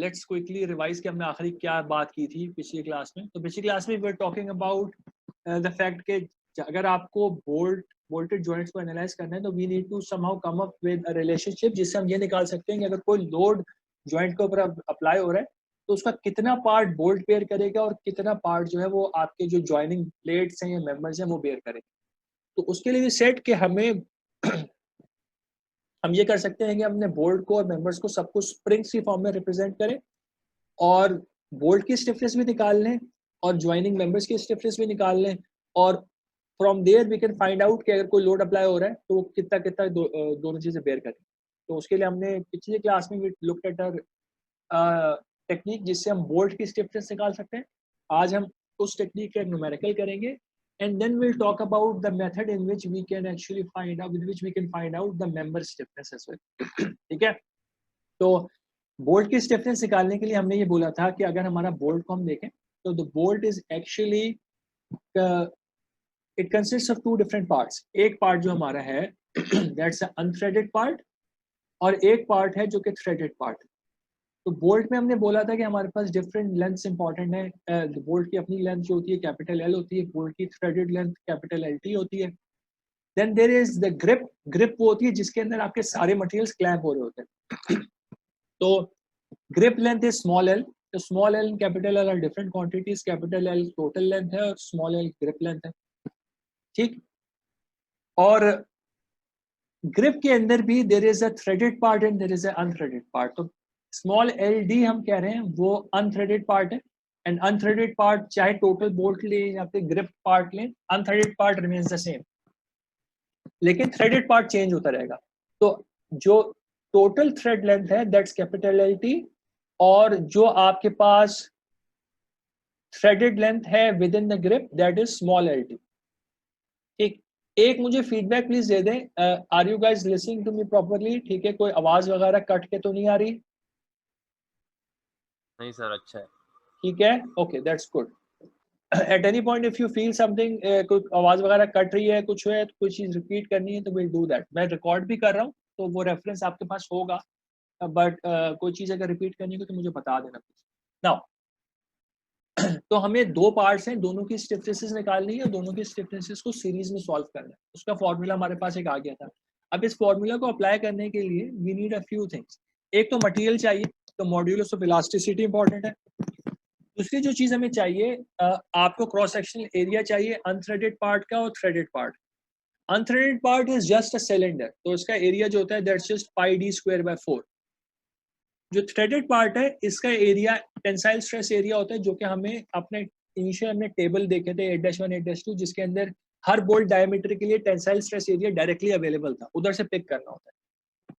Let's quickly revise कि हमने आखिरी क्या बात की थी पिछली क्लास में। तो पिछली क्लास में we are talking about the fact के अगर आपको बोल्टेड जॉइंट्स को एनालाइज करना है तो we need to somehow come up with a relationship, जिससे हम ये निकाल सकते हैं कि अगर कोई लोड जॉइंट के ऊपर अप्लाई हो रहा है तो उसका कितना पार्ट बोल्ट बेयर करेगा और कितना पार्ट जो है वो आपके जो जॉइनिंग प्लेट्स हैं या मेंबर्स हैं वो बेयर करेगा। तो उसके लिए सेट के हमें हम ये कर सकते हैं कि हमने बोल्ट को और मेंबर्स को सब कुछ स्प्रिंग्स की फॉर्म में रिप्रेजेंट करें और बोल्ट की स्टिफनेस भी निकाल लें और ज्वाइनिंग मेंबर्स की स्टिफनेस भी निकाल लें, और from there we can find out कि अगर कोई लोड अप्लाई हो रहा है तो वो कितना कितना दोनों चीज़ें बेयर करें। तो उसके लिए हमने पिछली क्लास में लुक्ड एट टेक्निक जिससे हम बोल्ट की स्टिफनेस निकाल सकते हैं। आज हम उस टेक्निक का न्यूमेरिकल करेंगे and then we'll talk about the method in which we can actually find out the member stiffness as well. ठीक है, तो बोल्ट की स्टिफनेस निकालने के लिए हमने ये बोला था कि अगर हमारा बोल्ट को हम देखें तो the bolt is actually it consist of two different parts. एक पार्ट जो हमारा है दैट्स अनथ्रेडेड पार्ट और एक पार्ट है जो कि थ्रेडेड पार्ट। तो बोल्ट में हमने बोला था कि हमारे पास डिफरेंट लेंथ्स इंपॉर्टेंट है। बोल्ट की अपनी लेंथ जो होती है कैपिटल एल होती है, बोल्ट की threaded length capital L T होती है। Then there is the grip. Grip वो होती है जिसके अंदर आपके सारे मटेरियल्स क्लैंप हो रहे होते हैं। तो grip length is small L. तो small L and capital L are different quantities. Capital L total length है और स्मॉल एल ग्रिप लेंथ है, ठीक। और ग्रिप के अंदर भी there is a threaded part and there is a unthreaded part. तो स्मॉल एल डी हम कह रहे हैं वो अनथ्रेडेड पार्ट है, एंड अनथ्रेडेड पार्ट चाहे टोटल बोल्ट लें या फिर ग्रिप पार्ट लें, unthreaded part remains the same, लेकिन थ्रेडेड पार्ट चेंज होता रहेगा। तो जो टोटल थ्रेड लेंथ है दैट्स कैपिटल एल टी, और जो आपके पास थ्रेडेड लेंथ है within the grip that is small L T, ठीक। एक मुझे फीडबैक प्लीज दे दें, are you guys listening to me properly? ठीक है, कोई आवाज वगैरह कट के तो नहीं आ रही? नहीं सर, अच्छा है, ठीक है, okay that's good. At any point if you feel something, कोई आवाज वगैरह कट रही है, कुछ है, कोई चीज रिपीट करनी है तो विल डू दैट। मैं रिकॉर्ड भी कर रहा हूँ तो वो रेफरेंस आपके पास होगा, बट कोई चीज अगर रिपीट करनी हो तो मुझे बता देना प्लीज। नाउ तो हमें दो पार्ट्स हैं, दोनों की स्टिफनेसेस निकालनी है, दोनों की स्टिफनेसेस को सीरीज में सॉल्व करना है। उसका फॉर्मूला हमारे पास एक आ गया था। अब इस फॉर्मूला को अप्लाई करने के लिए we need a few things. एक तो मटेरियल चाहिए, तो मॉड्यूलस ऑफ इलास्टिसिटी इंपॉर्टेंट है। दूसरी जो चीज हमें चाहिए, आपको क्रॉस सेक्शनल एरिया चाहिए अनथ्रेडेड पार्ट का और threaded part. Unthreaded part is just a cylinder, तो इसका एरिया जो होता है that's just pi D square by 4। जो थ्रेडेड पार्ट है इसका एरिया टेंसाइल स्ट्रेस एरिया होता है, जो कि हमें अपने इनिशियल हमने टेबल देखे थे 8-1 8-2 जिसके अंदर हर बोल्ट डायमीटर के लिए tensile stress area directly available था, उधर से पिक करना होता है।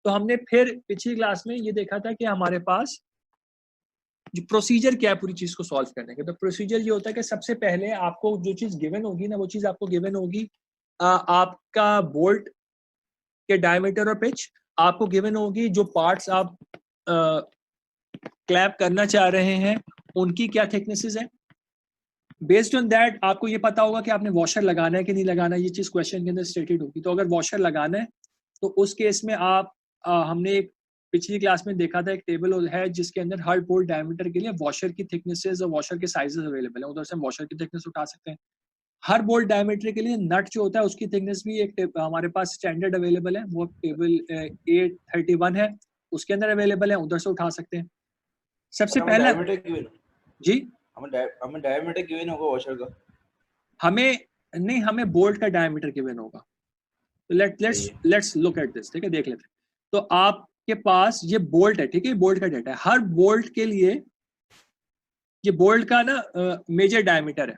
तो हमने फिर पिछली क्लास में ये देखा था कि हमारे पास जो प्रोसीजर क्या है पूरी चीज को सॉल्व करने के। तो प्रोसीजर ये होता है कि सबसे पहले आपको जो चीज गिवन होगी ना, वो चीज आपको गिवन होगी आपका बोल्ट के डायमीटर और पिच, आपको गिवन होगी जो पार्ट्स आप क्लैंप करना चाह रहे हैं उनकी क्या थिकनेसेस है। बेस्ड ऑन दैट आपको ये पता होगा कि आपने वॉशर लगाना है कि नहीं लगाना है, ये चीज क्वेश्चन के अंदर स्टेटेड होगी। तो अगर वॉशर लगाना है तो उस केस में आप हमने एक पिछली क्लास में देखा था, एक टेबल है जिसके अंदर हर बोल्ट डायमीटर के लिए वॉशर की थिकनेसेस और वॉशर के साइजेस अवेलेबल है, उधर से हम वॉशर की थिकनेस उठा सकते हैं। हर बोल्ट डायमीटर के लिए नट जो होता है उसकी थिकनेस भी एक हमारे पास स्टैंडर्ड अवेलेबल है, वो टेबल 831 है, उसके अंदर अवेलेबल है, उधर से उठा सकते हैं। सबसे पहला जी हमें डायमीटर गिवन होगा वॉशर का, हमें बोल्ट का डायमीटर गिवन होगा। तो लेट्स लुक एट दिस, ठीक है, देख लेते हैं। तो आपके पास ये बोल्ट है, ठीक है, बोल्ट का डेटा है। हर बोल्ट के लिए ये बोल्ट का ना मेजर डायमीटर है।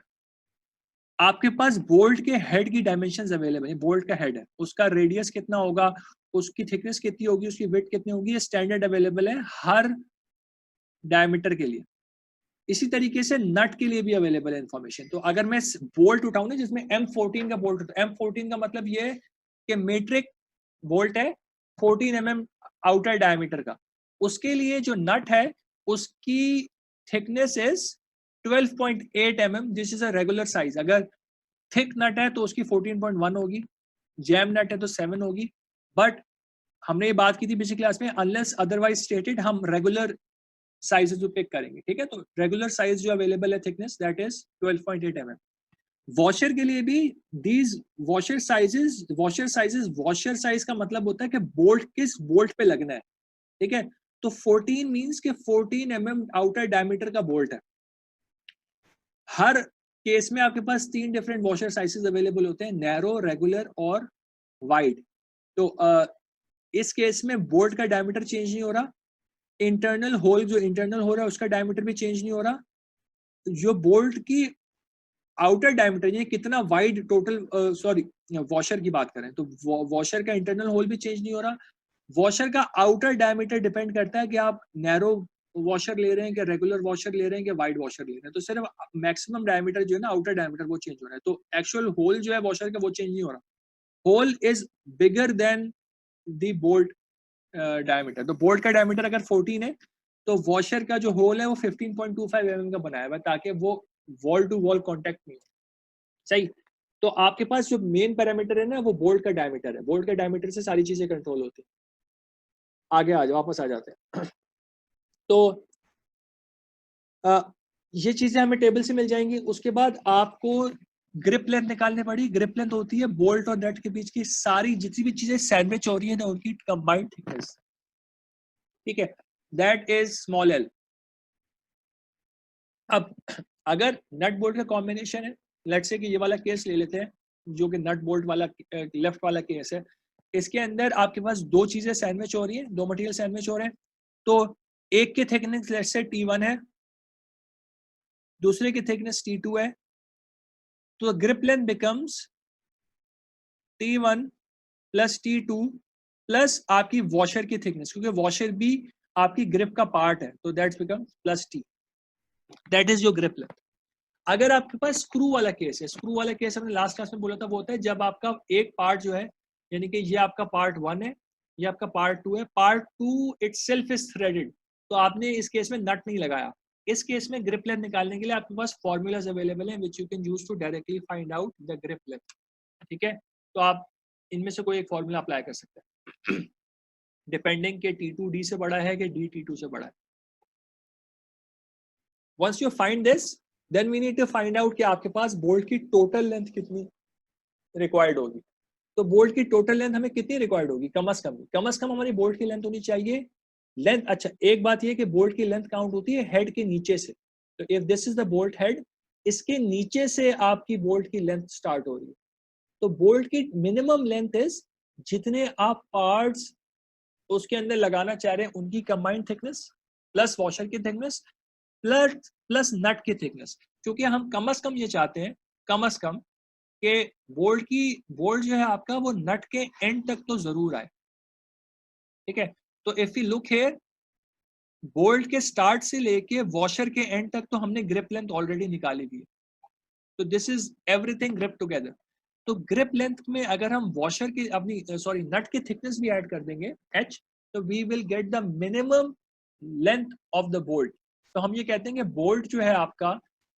आपके पास बोल्ट के हेड की डायमेंशंस अवेलेबल है। बोल्ट का हेड है, उसका रेडियस कितना होगा, उसकी थिकनेस कितनी होगी, उसकी विड्थ कितनी होगी, ये स्टैंडर्ड अवेलेबल है हर डायमीटर के लिए। इसी तरीके से नट के लिए भी अवेलेबल है इंफॉर्मेशन। तो अगर मैं बोल्ट उठाऊं ना जिसमें M14 का बोल्ट होता है, M14 का मतलब ये कि मेट्रिक बोल्ट है 14 mm आउटर डायमीटर का, उसके लिए जो नट है उसकी thickness is 12.8 mm। This is a regular size. अगर थिक नट है तो उसकी 14.1 होगी, जैम नट है तो 7 होगी। बट हमने ये बात की थी पिछली क्लास में, अनलेस अदरवाइज स्टेटेड हम रेगुलर साइजेस जो पिक करेंगे, ठीक है। तो रेगुलर साइज जो अवेलेबल है thickness that is 12.8 mm। Washer के लिए भी these washer sizes washer size का मतलब होता है कि बोल्ट किस बोल्ट पे लगना है, ठीक है। तो 14 मींस कि 14 mm आउटर डायमीटर का बोल्ट है। हर केस में आपके पास 3 डिफरेंट वॉशर साइजेस अवेलेबल होते हैं, नैरो, रेगुलर और वाइड। तो इस केस में बोल्ट का डायमीटर चेंज नहीं हो रहा, इंटरनल होल जो इंटरनल हो रहा है उसका डायमीटर भी चेंज नहीं हो रहा, जो बोल्ट की आउटर डायमीटर ये कितना वाइड टोटल सॉरी वॉशर की बात करें तो वॉशर का इंटरनल होल भी चेंज नहीं हो रहा। वॉशर का आउटर डायमीटर डिपेंड करता है कि आप नैरो वॉशर ले रहे हैं कि रेगुलर वॉशर ले रहे हैं कि वाइड वॉशर ले रहे हैं। तो सिर्फ मैक्सिमम डायमीटर जो है ना आउटर डायमीटर वो चेंज हो रहा है, तो एक्चुअल होल जो है वॉशर का वो चेंज नहीं हो रहा। Hole is bigger than the bolt diameter. तो बोल्ट का डायमीटर अगर 14 है तो वॉशर का जो होल है वो 15.25 mm का बनाया हुआ है ताकि वो वॉल टू वॉल कॉन्टेक्ट नहीं हो, सही। तो आपके पास जो मेन पैरामीटर है ना वो बोल्ट का डायमीटर है, बोल्ट के डायमीटर से सारी चीजें कंट्रोल होती है। आगे आ जाओ, वापस आ जाते हैं। तो ये चीजें हमें टेबल से मिल जाएंगी। उसके बाद आपको ग्रिप लेंथ निकालनी पड़ी। ग्रिप लेंथ होती है बोल्ट और नट के बीच की सारी जितनी भी चीजें सैंडविच हो रही है ना उनकी कंबाइंड थिकनेस, ठीक है, दैट इज स्मॉल एल। अब अगर नट बोल्ट का कॉम्बिनेशन है, लेट्स से कि ये वाला केस ले लेते हैं जो कि नट बोल्ट वाला लेफ्ट वाला केस है, इसके अंदर आपके पास दो चीजें सैंडविच हो रही है, दो मटेरियल सैंडविच हो रहे हैं। तो एक की थिकनेस लेट्स से T1 है, दूसरे की थिकनेस T2 है, तो grip length becomes T1 plus T2 plus आपकी वॉशर की थिकनेस, क्योंकि वॉशर भी आपकी ग्रिप का पार्ट है, तो that's become plus T, that is your grip length. अगर आपके पास स्क्रू वाला केस है, स्क्रू वाला केस हमने लास्ट क्लास में बोला था, वो होता है जब आपका एक पार्ट जो है, यानी कि ये आपका पार्ट 1 है, ये आपका पार्ट 2 है, पार्ट 2 इटसेल्फ इज थ्रेडेड, तो आपने इस केस में नट नहीं लगाया। इस केस में ग्रिप लेंथ निकालने के लिए आपके पास फॉर्मूलाज अवेलेबल हैं which you can use to directly find out the grip length, ठीक है। तो आप इनमें से कोई एक फॉर्मूला अप्लाई कर सकते हैं डिपेंडिंग के T2 D से बड़ा है कि D T2 से बड़ा है। Once you find this then we need to find out कि आपके पास बोल्ट की टोटल लेंथ कितनी रिक्वायर्ड होगी। तो बोल्ट की टोटल लेंथ हमें कितनी रिक्वायर्ड होगी, कम से कम हमारी बोल्ट की लेंथ होनी चाहिए लेंथ। अच्छा, एक बात ये कि बोल्ट की लेंथ काउंट होती है हेड के नीचे से, तो if this is the bolt head, इसके नीचे से आपकी बोल्ट की लेंथ स्टार्ट हो रही है। तो बोल्ट की मिनिमम लेंथ इज जितने आप पार्ट्स उसके अंदर लगाना चाह रहे हैं उनकी कंबाइंड थिकनेस प्लस वॉशर की थिकनेस प्लस नट की थिकनेस। क्योंकि हम कम से कम ये चाहते हैं कम से कम कि बोल्ट जो है आपका वो नट के एंड तक तो जरूर आए, ठीक है। तो if you look here, bolt के स्टार्ट से लेके वॉशर के एंड तक तो हमने ग्रिप लेंथ ऑलरेडी निकाली दी है, तो this is everything grip together. तो ग्रिप लेंथ में अगर हम वॉशर की अपनी नट की थिकनेस भी ऐड कर देंगे h, तो we will get the minimum length of the bolt. तो हम ये कहते हैं कि बोल्ट जो है आपका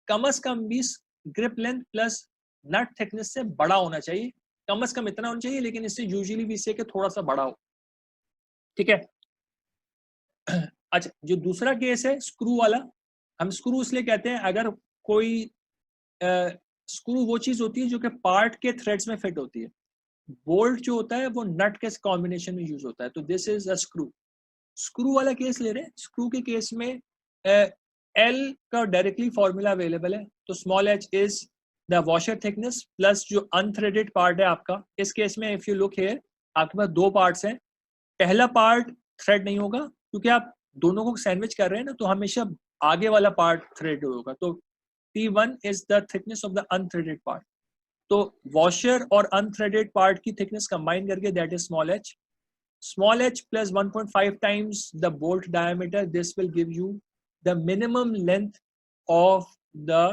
कम से कम 20 ग्रिप लेंथ प्लस नट थिकनेस से बड़ा होना चाहिए, कम से कम इतना होना चाहिए, लेकिन इससे यूजुअली भी इससे थोड़ा सा बड़ा हो, ठीक है। अच्छा, जो दूसरा केस है स्क्रू वाला, हम स्क्रू इसलिए कहते हैं अगर कोई स्क्रू वो चीज होती है जो कि पार्ट के थ्रेड्स में फिट होती है, बोल्ट जो होता है वो नट के कॉम्बिनेशन में यूज होता है, तो this is a screw. Screw वाला केस ले रहे हैं, स्क्रू के केस में एल का डायरेक्टली फॉर्मूला अवेलेबल है, तो small h is the washer thickness plus जो अनथ्रेडेड पार्ट है आपका। इस केस में इफ यू लुक हियर आपके पास दो पार्ट्स हैं, पहला पार्ट थ्रेड नहीं होगा क्योंकि आप दोनों को सैंडविच कर रहे हैं ना, तो हमेशा आगे वाला पार्ट थ्रेड होगा, तो T1 is the thickness of the unthreaded part. तो वॉशर और अनथ्रेडेड पार्ट की थिकनेस कंबाइन करके that is small h. Small h plus 1.5 times the bolt diameter, this will give you the minimum length of the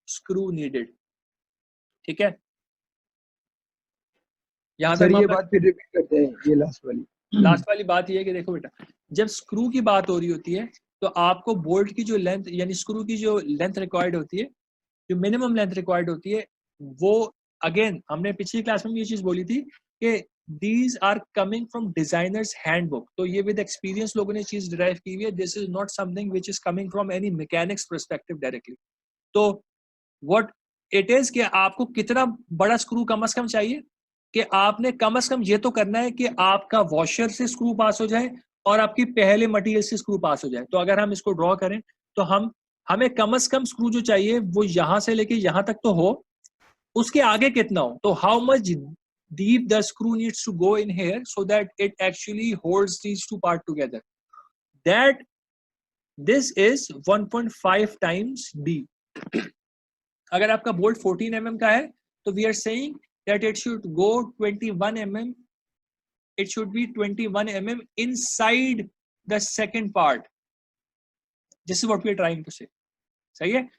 screw needed, ठीक है। यहाँ sir तक ये बात फिर रिपीट करते हैं, ये लास्ट वाली बात ये है कि देखो बेटा, जब स्क्रू की बात हो रही होती है तो आपको बोल्ट की जो लेंथ यानी स्क्रू की जो लेंथ रिक्वायर्ड होती है, जो मिनिमम लेंथ रिक्वायर्ड होती है, वो अगेन हमने पिछली क्लास में ये चीज बोली थी कि these are coming from designers handbook. तो ये with experience लोगों ने चीज derive की हुई है. This is not something which is coming from any mechanics perspective directly. तो what it is कि आपको कितना बड़ा स्क्रू कम से कम चाहिए कि आपने कम से कम ये तो करना है कि आपका वॉशर से स्क्रू पास हो जाए और आपकी पहले मटेरियल से स्क्रू पास हो जाए. तो अगर हम इसको ड्रॉ करें तो हमें कम से कम स्क्रू जो चाहिए वो यहां से लेके यहां तक तो हो, उसके आगे कितना हो. तो how much deep the screw needs to go in here so that it actually holds these two parts together. That this is 1.5 times D. अगर आपका बोल्ट 14 mm का है तो we are saying that it should go 21 mm. It should be 21 mm inside the second part. This is what we are trying to say. सही है.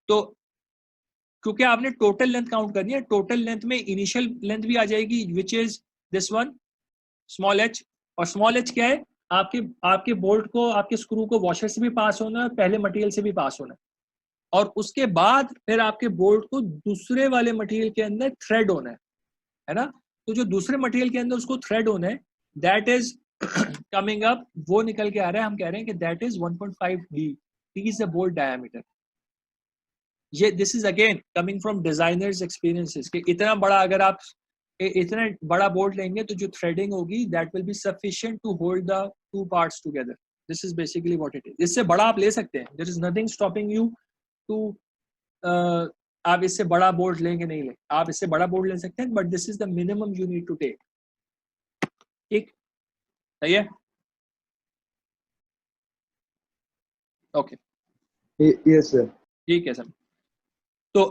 तो क्योंकि आपने टोटल लेंथ काउंट करनी है, टोटल लेंथ में इनिशियल लेंथ भी आ जाएगी which is this one small H. और स्मॉल एच क्या है, आपके बोल्ट को, आपके स्क्रू को वॉशर से भी पास होना है, पहले मटेरियल से भी पास होना है, और उसके बाद फिर आपके बोल्ट को दूसरे वाले मटेरियल के अंदर थ्रेड होना है ना. तो जो दूसरे मटेरियल के अंदर उसको थ्रेड होना है, दैट इज कमिंग अप, वो निकल के आ रहा है. हम कह रहे हैं कि that is 1.5 D. D is the bolt diameter. ये this is again coming from designers experiences कि इतना बड़ा, अगर आप इतना बड़ा बोल्ट लेंगे तो जो थ्रेडिंग होगी that will be sufficient to hold the two parts together. This is basically what it is. इससे बड़ा आप ले सकते हैं, there is nothing stopping you to, आप इससे बड़ा बोल्ट लेंगे नहीं ले, आप इससे बड़ा बोल्ट ले सकते हैं, but this is the minimum you need to take. ठीक, सही है. Okay, yes sir. ठीक है सर. तो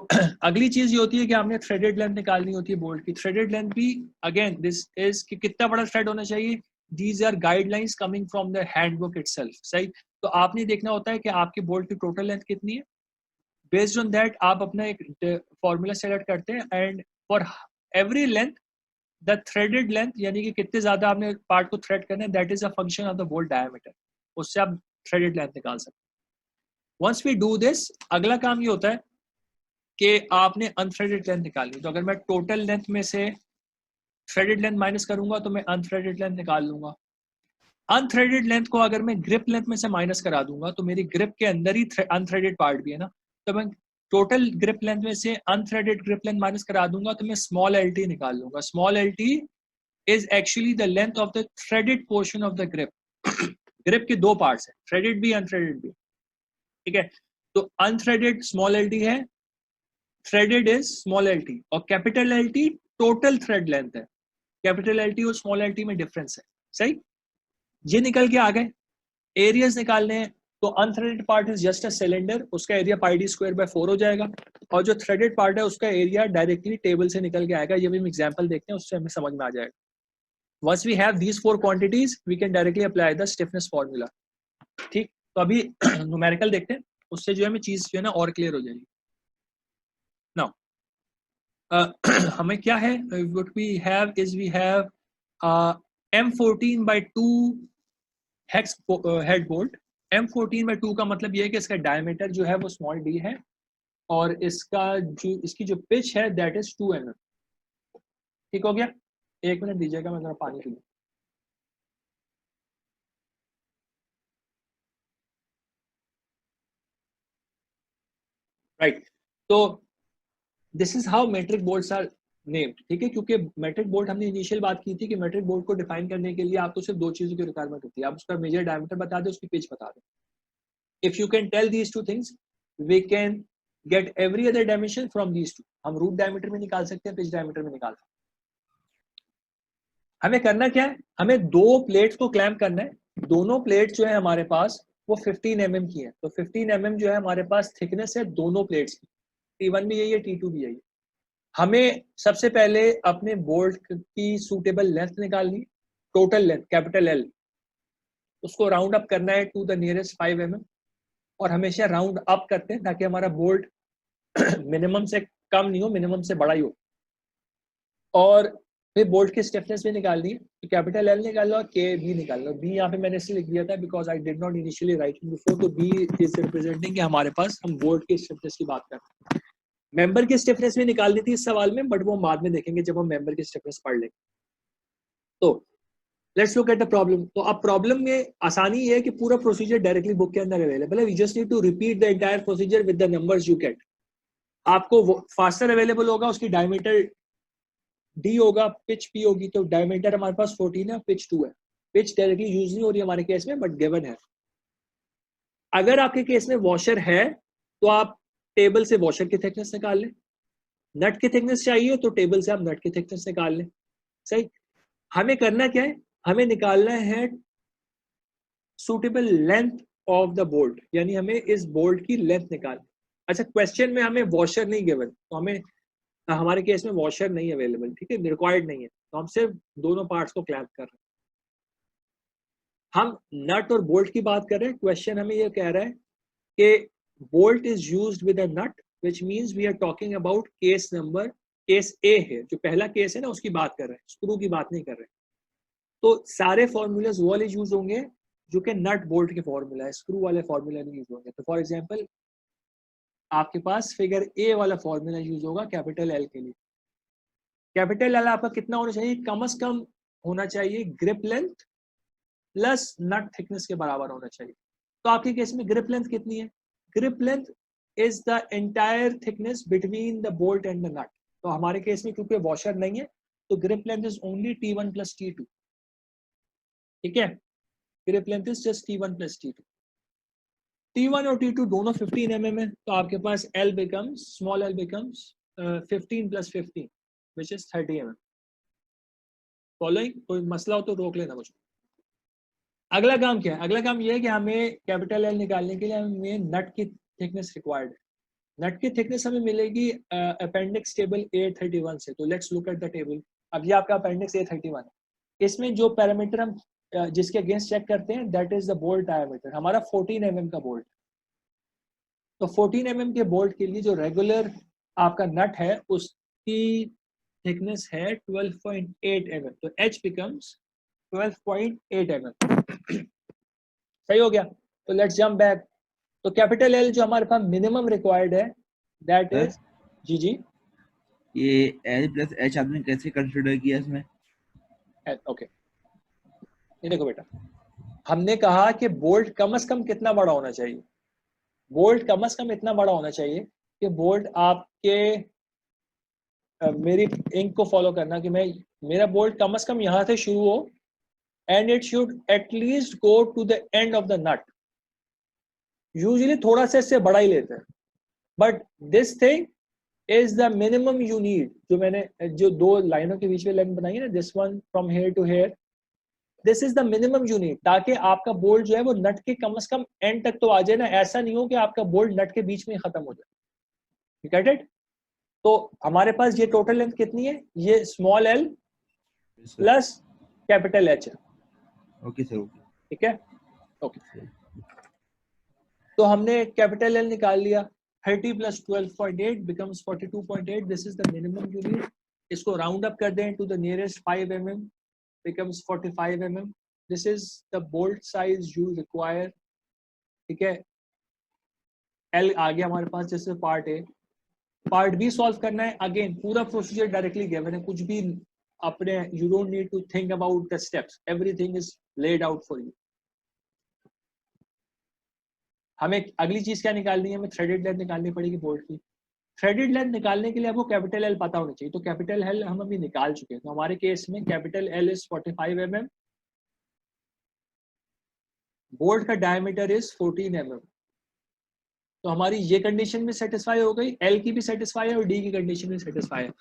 अगली चीज ये होती है कि आपने थ्रेडेड लेंथ निकालनी होती है बोल्ट की. थ्रेडेड लेंथ भी अगेन दिस इज कि कितना बड़ा थ्रेड होना चाहिए. These are guidelines coming from the handbook itself. सही. तो आपने देखना होता है कि आपके बोल्ट की टोटल लेंथ कितनी है. बेस्ड ऑन दैट आप अपना एक फॉर्मूला सेलेक्ट करते हैं, and for every length the threaded length, यानी कि कितने ज्यादा आपने पार्ट को थ्रेड करना है, that is a function of the bolt diameter. उससे आप थ्रेडेड लेंथ निकाल सकते हैं. वंस वी डू दिस, अगला काम ये होता है कि आपने अनथ्रेडेड लेंथ निकालनी. तो अगर मैं टोटल लेंथ में से थ्रेडेड लेंथ माइनस करूंगा तो मैं अनथ्रेडेड लेंथ निकाल लूंगा. अनथ्रेडेड लेंथ को अगर मैं ग्रिप लेंथ में से माइनस करा दूंगा तो मेरी ग्रिप के अंदर ही अनथ्रेडेड पार्ट भी है ना. तो मैं टोटल ग्रिप लेंथ में से अनथ्रेडेड ग्रिप लेंथ माइनस करा दूंगा तो मैं स्मॉल LT निकाल लूंगा. Small LT is actually the length of the threaded portion of the grip. Grip के दो पार्ट्स है, थ्रेडेड भी अनथ्रेडेड भी. ठीक है. तो अनथ्रेडेड स्मॉल LT है, थ्रेडेड इज स्मॉल LT, और capital LT total thread length है. कैपिटल LT और स्मॉल LT में डिफरेंस है. सही. ये निकल के आ गए. एरियाज निकालने हैं तो unthreaded part is just a cylinder, उसका एरिया πd²/4 हो जाएगा, और जो थ्रेडेड पार्ट है उसका एरिया डायरेक्टली टेबल से निकल के आएगा. ये भी हम एग्जांपल देखते हैं, उससे हमें समझ में आ जाएगा. Once we have these 4 quantities we can directly apply the stiffness formula. ठीक. तो अभी न्यूमेरिकल देखते हैं, उससे जो है हमें चीज जो है ना और क्लियर हो जाएगी. हमें क्या है, what we have is we have M14/2 hex head bolt. M14/2 का मतलब ये है कि इसका डायमीटर जो है वो स्मॉल d है, और इसकी जो पिच है दैट इज 2 mm. ठीक हो गया. 1 मिनट दीजिएगा, मैं जरा पानी पी लूं. राइट. तो this is how metric bolts are named. ठीक है. क्योंकि मेट्रिक बोल्ट हमने इनिशियल बात की थी कि मेट्रिक बोल्ट को डिफाइन करने के लिए आपको सिर्फ 2 चीजों की रिक्वायरमेंट होती है. आप उसका मेजर डायमीटर बता दें, उसकी पिच बता दें. If you can tell these 2 things we can get every other dimension from these 2. हम रूट डायमीटर में निकाल सकते हैं, पिच डायमीटर में निकाल सकते हैं. हमें करना क्या है, हमें 2 प्लेट्स को क्लैंप करना है. दोनों प्लेट जो है हमारे पास वो 15 mm की है. तो 15 mm जो है हमारे पास थिकनेस है दोनों प्लेट्स की. T1 भी यही है, T2 भी यही है. हमें सबसे पहले अपने बोल्ट की सूटेबल लेंथ निकालनी, टोटल लेंथ कैपिटल L, उसको राउंड अप करना है टू द नियरेस्ट 5 mm, और हमेशा राउंड अप करते हैं ताकि हमारा बोल्ट मिनिमम से कम नहीं हो, मिनिमम से बड़ा ही हो. और फिर बोल्ट की स्टिफनेस भी निकालनी है. तो कैपिटल L निकाल लो और K भी निकाल लो. B यहाँ पे मैंने इसलिए लिख दिया था because I did not initially right it before. तो B इज रिप्रेजेंटिंग कि हमारे पास हम बोल्ट की स्टिफनेस की बात कर रहे हैं. मेंबर की स्टिफनेस भी निकालनी थी इस सवाल में, बट वो बाद में देखेंगे जब हम मेंबर की स्टिफनेस पढ़ लेंगे. तो let's look at the problem. तो अब प्रॉब्लम में आसानी ये है कि पूरा प्रोसीजर डायरेक्टली बुक के अंदर अवेलेबल है। We just need to repeat the entire procedure with the numbers you get. आपको फास्टर अवेलेबल होगा, उसकी डायमीटर डी होगा, पिच पी होगी। तो डायमीटर हमारे पास 14 है, पिच 2 है। पिच डायरेक्टली यूज नहीं हो रही हमारे केस में, बट गिवन है। अगर आपके केस में वॉशर है तो आप टेबल से वॉशर की थिकनेस निकाल लें। नट की थिकनेस चाहिए तो टेबल से आप नट की थिकनेस निकाल लें। सही। हमें करना क्या है, हमें निकालना है suitable length of the bolt, यानी हमें इस बोल्ट की लेंथ निकालनी। अच्छा, क्वेश्चन में हमें वॉशर नहीं गिवन, तो हमें हमारे केस में वॉशर नहीं अवेलेबल, ठीक है, रिक्वायर्ड नहीं है, तो हम सिर्फ दोनों पार्ट्स को क्लैंप कर रहे हैं। हम नट और बोल्ट की बात कर रहे हैं। क्वेश्चन हमें ये कह रहा है कि bolt is used with a nut, which means we are talking about case number, case A है, जो पहला केस है ना, उसकी बात कर रहे हैं, स्क्रू की बात नहीं कर रहे। तो सारे फॉर्मूलाज वो वाले यूज होंगे जो कि नट बोल्ट के फॉर्मूला है, स्क्रू वाले फॉर्मूला नहीं यूज होंगे। तो फॉर एग्जांपल आपके पास फिगर ए वाला फॉर्मूला यूज होगा कैपिटल एल के लिए। कैपिटल एल आपका कितना होना चाहिए, कम से कम होना चाहिए ग्रिप लेंथ प्लस नट थिकनेस के बराबर होना चाहिए। तो आपके केस में ग्रिप लेंथ कितनी है, grip length is the entire thickness between the bolt and the nut. तो हमारे केस में क्योंकि वॉशर नहीं है तो grip length is only T1 plus T2, ठीक है। Grip length is just T1 plus T2। T1 और T2 दोनों 15 mm है, तो आपके पास L becomes small l becomes 15 plus 15 which is 30 mm। Following, कोई मसला हो तो रोक लेना मुझे। अगला काम क्या है, अगला काम ये है कि हमें कैपिटल L निकालने के लिए हमें नट की थिकनेस रिक्वायर्ड है। नट की थिकनेस हमें मिलेगी अपेंडिक्स टेबल A31 से। तो let's look at the table. अब ये आपका अपेंडिक्स A31 है। इसमें जो पैरामीटर हम जिसके अगेंस्ट चेक करते हैं that is the bolt diameter. हमारा 14 mm का बोल्ट, तो 14 mm के बोल्ट के लिए जो रेगुलर आपका नट है उसकी थिकनेस है 12.8 mm। तो H बिकम्स 12.8 mm। सही हो गया। तो लेट्स जंप बैक। तो कैपिटल L जो हमारे पास मिनिमम रिक्वायर्ड है दैट इज जी ये L प्लस H आपने कैसे कंसिडर किया इसमें? ओके, ये देखो बेटा, हमने कहा कि बोल्ट कम से कम कितना बड़ा होना चाहिए। बोल्ट कम से कम इतना बड़ा होना चाहिए कि बोल्ट आपके मेरी इंक को फॉलो करना कि मैं मेरा बोल्ट कम से कम यहां से शुरू हो and it should at least go to the end of the nut. Usually थोड़ा सा इससे बड़ा ही लेते हैं, but this thing is the minimum you need. जो मैंने जो दो लाइनों के बीच में लाइन बनाई है ना, this one from here to here, this is the minimum you need, ताकि आपका बोल्ट जो है वो नट के कम से कम एंड तक तो आ जाए ना। ऐसा नहीं हो कि आपका बोल्ट नट के बीच में ही खत्म हो जाए। Get it? तो हमारे पास ये टोटल लेंथ कितनी है, ये small l plus capital H है। Okay sir, okay. ठीक है, ओके। तो हमने कैपिटल L निकाल लिया। 30 plus 12.8 becomes 42.8। This is the minimum you need. इसको राउंड अप कर दें to the nearest 5 mm becomes 45 mm। This is the bolt size you require। ठीक है, L आ गया हमारे पास, जैसे part A. Part B solve करना है, अगेन पूरा प्रोसीजर डायरेक्टली गिवन है, कुछ भी अपने you don't need to think about the steps, everything is laid out for you. हमें अगली चीज क्या निकालनी है, हमें थ्रेडेड लेंथ निकालनी पड़ेगी बोल्ट की। थ्रेडेड लेंथ निकालने के लिए आपको कैपिटल L पता होना चाहिए। तो कैपिटल L हम अभी निकाल चुके हैं। तो हमारे केस में capital L is 45 mm, bolt का डायमीटर इज 14 mm। तो हमारी ये कंडीशन भी सेटिस्फाई हो गई, L की भी सेटिस्फाई है और D की कंडीशन भी सेटिस्फाई है।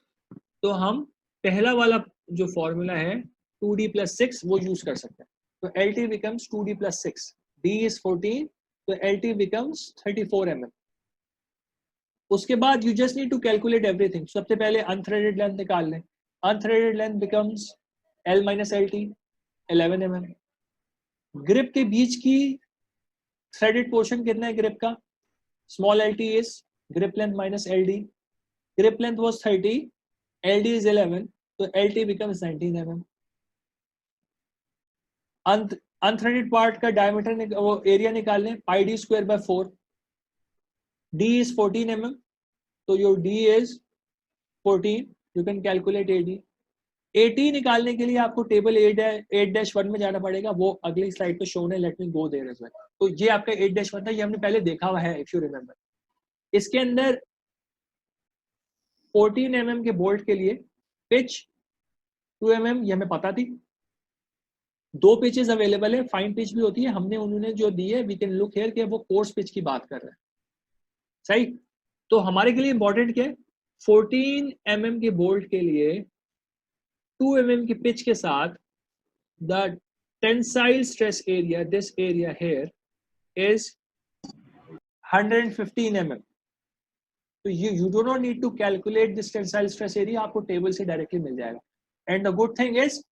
तो हम पहला वाला जो फॉर्मूला है 2D plus 6 वो यूज कर सकते हैं। तो LT becomes 2D plus 6, D is 14, तो LT becomes 34 mm। उसके बाद you just need to calculate everything. सबसे पहले अनथ्रेडेड लेंथ निकाल लें। Unthreaded length becomes L minus LT 11 mm। Grip के बीच की थ्रेडेड पोर्शन कितना है ग्रिप का, small LT is grip length minus LD। grip length was 30, LD is 11, तो LT becomes 19 mm। Unthreaded part का डायमीटर वो एरिया निकाल लें, pi D square by 4। D is 14 mm, तो your D is 14, you can calculate AD। AT निकालने के लिए आपको टेबल 8-1 में जाना पड़ेगा, वो अगली स्लाइड पे शो है, let me go there as well. तो ये आपका 8-1 था, ये हमने पहले देखा हुआ है इफ यू रिमेंबर। इसके अंदर 14 mm के बोल्ट के लिए पिच 2 mm ये हमें पता थी। 2 पिचेस अवेलेबल है, फाइन पिच भी होती है, हमने उन्होंने जो दी है वी कैन लुक हियर कि वो कोर्स पिच की बात कर रहे हैं, सही। तो हमारे के लिए इंपॉर्टेंट क्या है, 14 mm के बोल्ट के लिए 2 mm की पिच के साथ the tensile stress area, this area here is 115 mm. तो you do not need to calculate this tensile stress area, आपको टेबल से डायरेक्टली मिल जाएगा। And the good thing is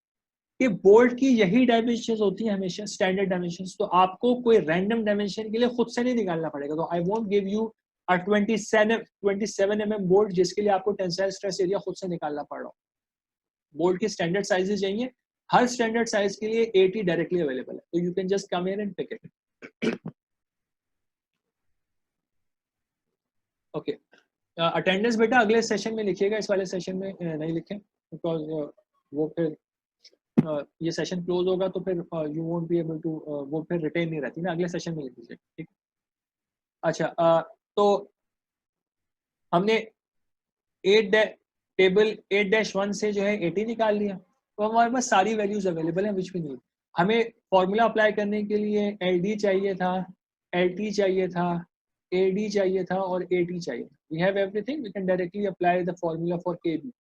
कि बोल्ट की यही डायमेंशंस होती हैं हमेशा, स्टैंडर्ड डायमेंशंस, तो आपको कोई रैंडम डायमेंशन के लिए खुद से नहीं निकालना पड़ेगा। तो I won't give you a 27 mm bolt जिसके लिए आपको टेंसाइल स्ट्रेस एरिया खुद से निकालना पड़ रहा हो। बोल्ट के स्टैंडर्ड साइजेस यही है, हर स्टैंडर्ड साइज के लिए 80 डायरेक्टली अवेलेबल है, तो you can just come here and pick it. Okay, attendance बेटा अगले सेशन में लिखिएगा, इस वाले सेशन में नहीं लिखें, बिकॉज वो फिर ये सेशन क्लोज होगा तो फिर you won't be able to, वो फिर रिटेन नहीं रहती ना, अगले सेशन में लिख दीजिए, ठीक। अच्छा, तो हमने टेबल 8-1 से जो है 80 निकाल लिया, तो हमारे पास सारी वैल्यूज अवेलेबल हैं विच वी नीड। हमें फॉर्मूला अप्लाई करने के लिए LD चाहिए था, LT चाहिए था, AD चाहिए था और AT चाहिए। We have everything, we can directly apply the formula for KB।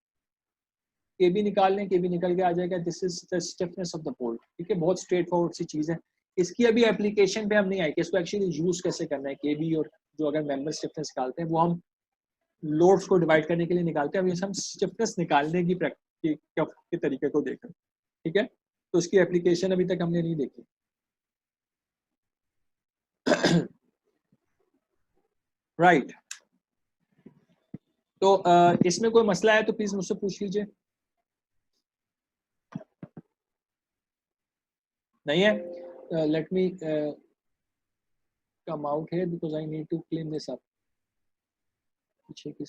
KB निकाल लें, KB निकल के आ जाएगा, this is the stiffness of the bolt, ठीक है। बहुत स्ट्रेट फॉरवर्ड सी चीज़ है, इसकी अभी एप्लीकेशन पे हम नहीं आए कि इसको एक्चुअली यूज कैसे करना है। KB और जो अगर मेंबर स्टिफनेस निकालते हैं वो हम लोड्स को डिवाइड करने के लिए निकालते हैं, अभी हम स्टिफनेस निकालने की के तरीके को देख रहे हैं, ठीक है। तो उसकी एप्लीकेशन अभी तक हमने नहीं देखी। राइट तो इसमें कोई मसला है तो प्लीज मुझसे पूछ लीजिए। नहीं है, let me come out here because I need to clean this up. पीछे की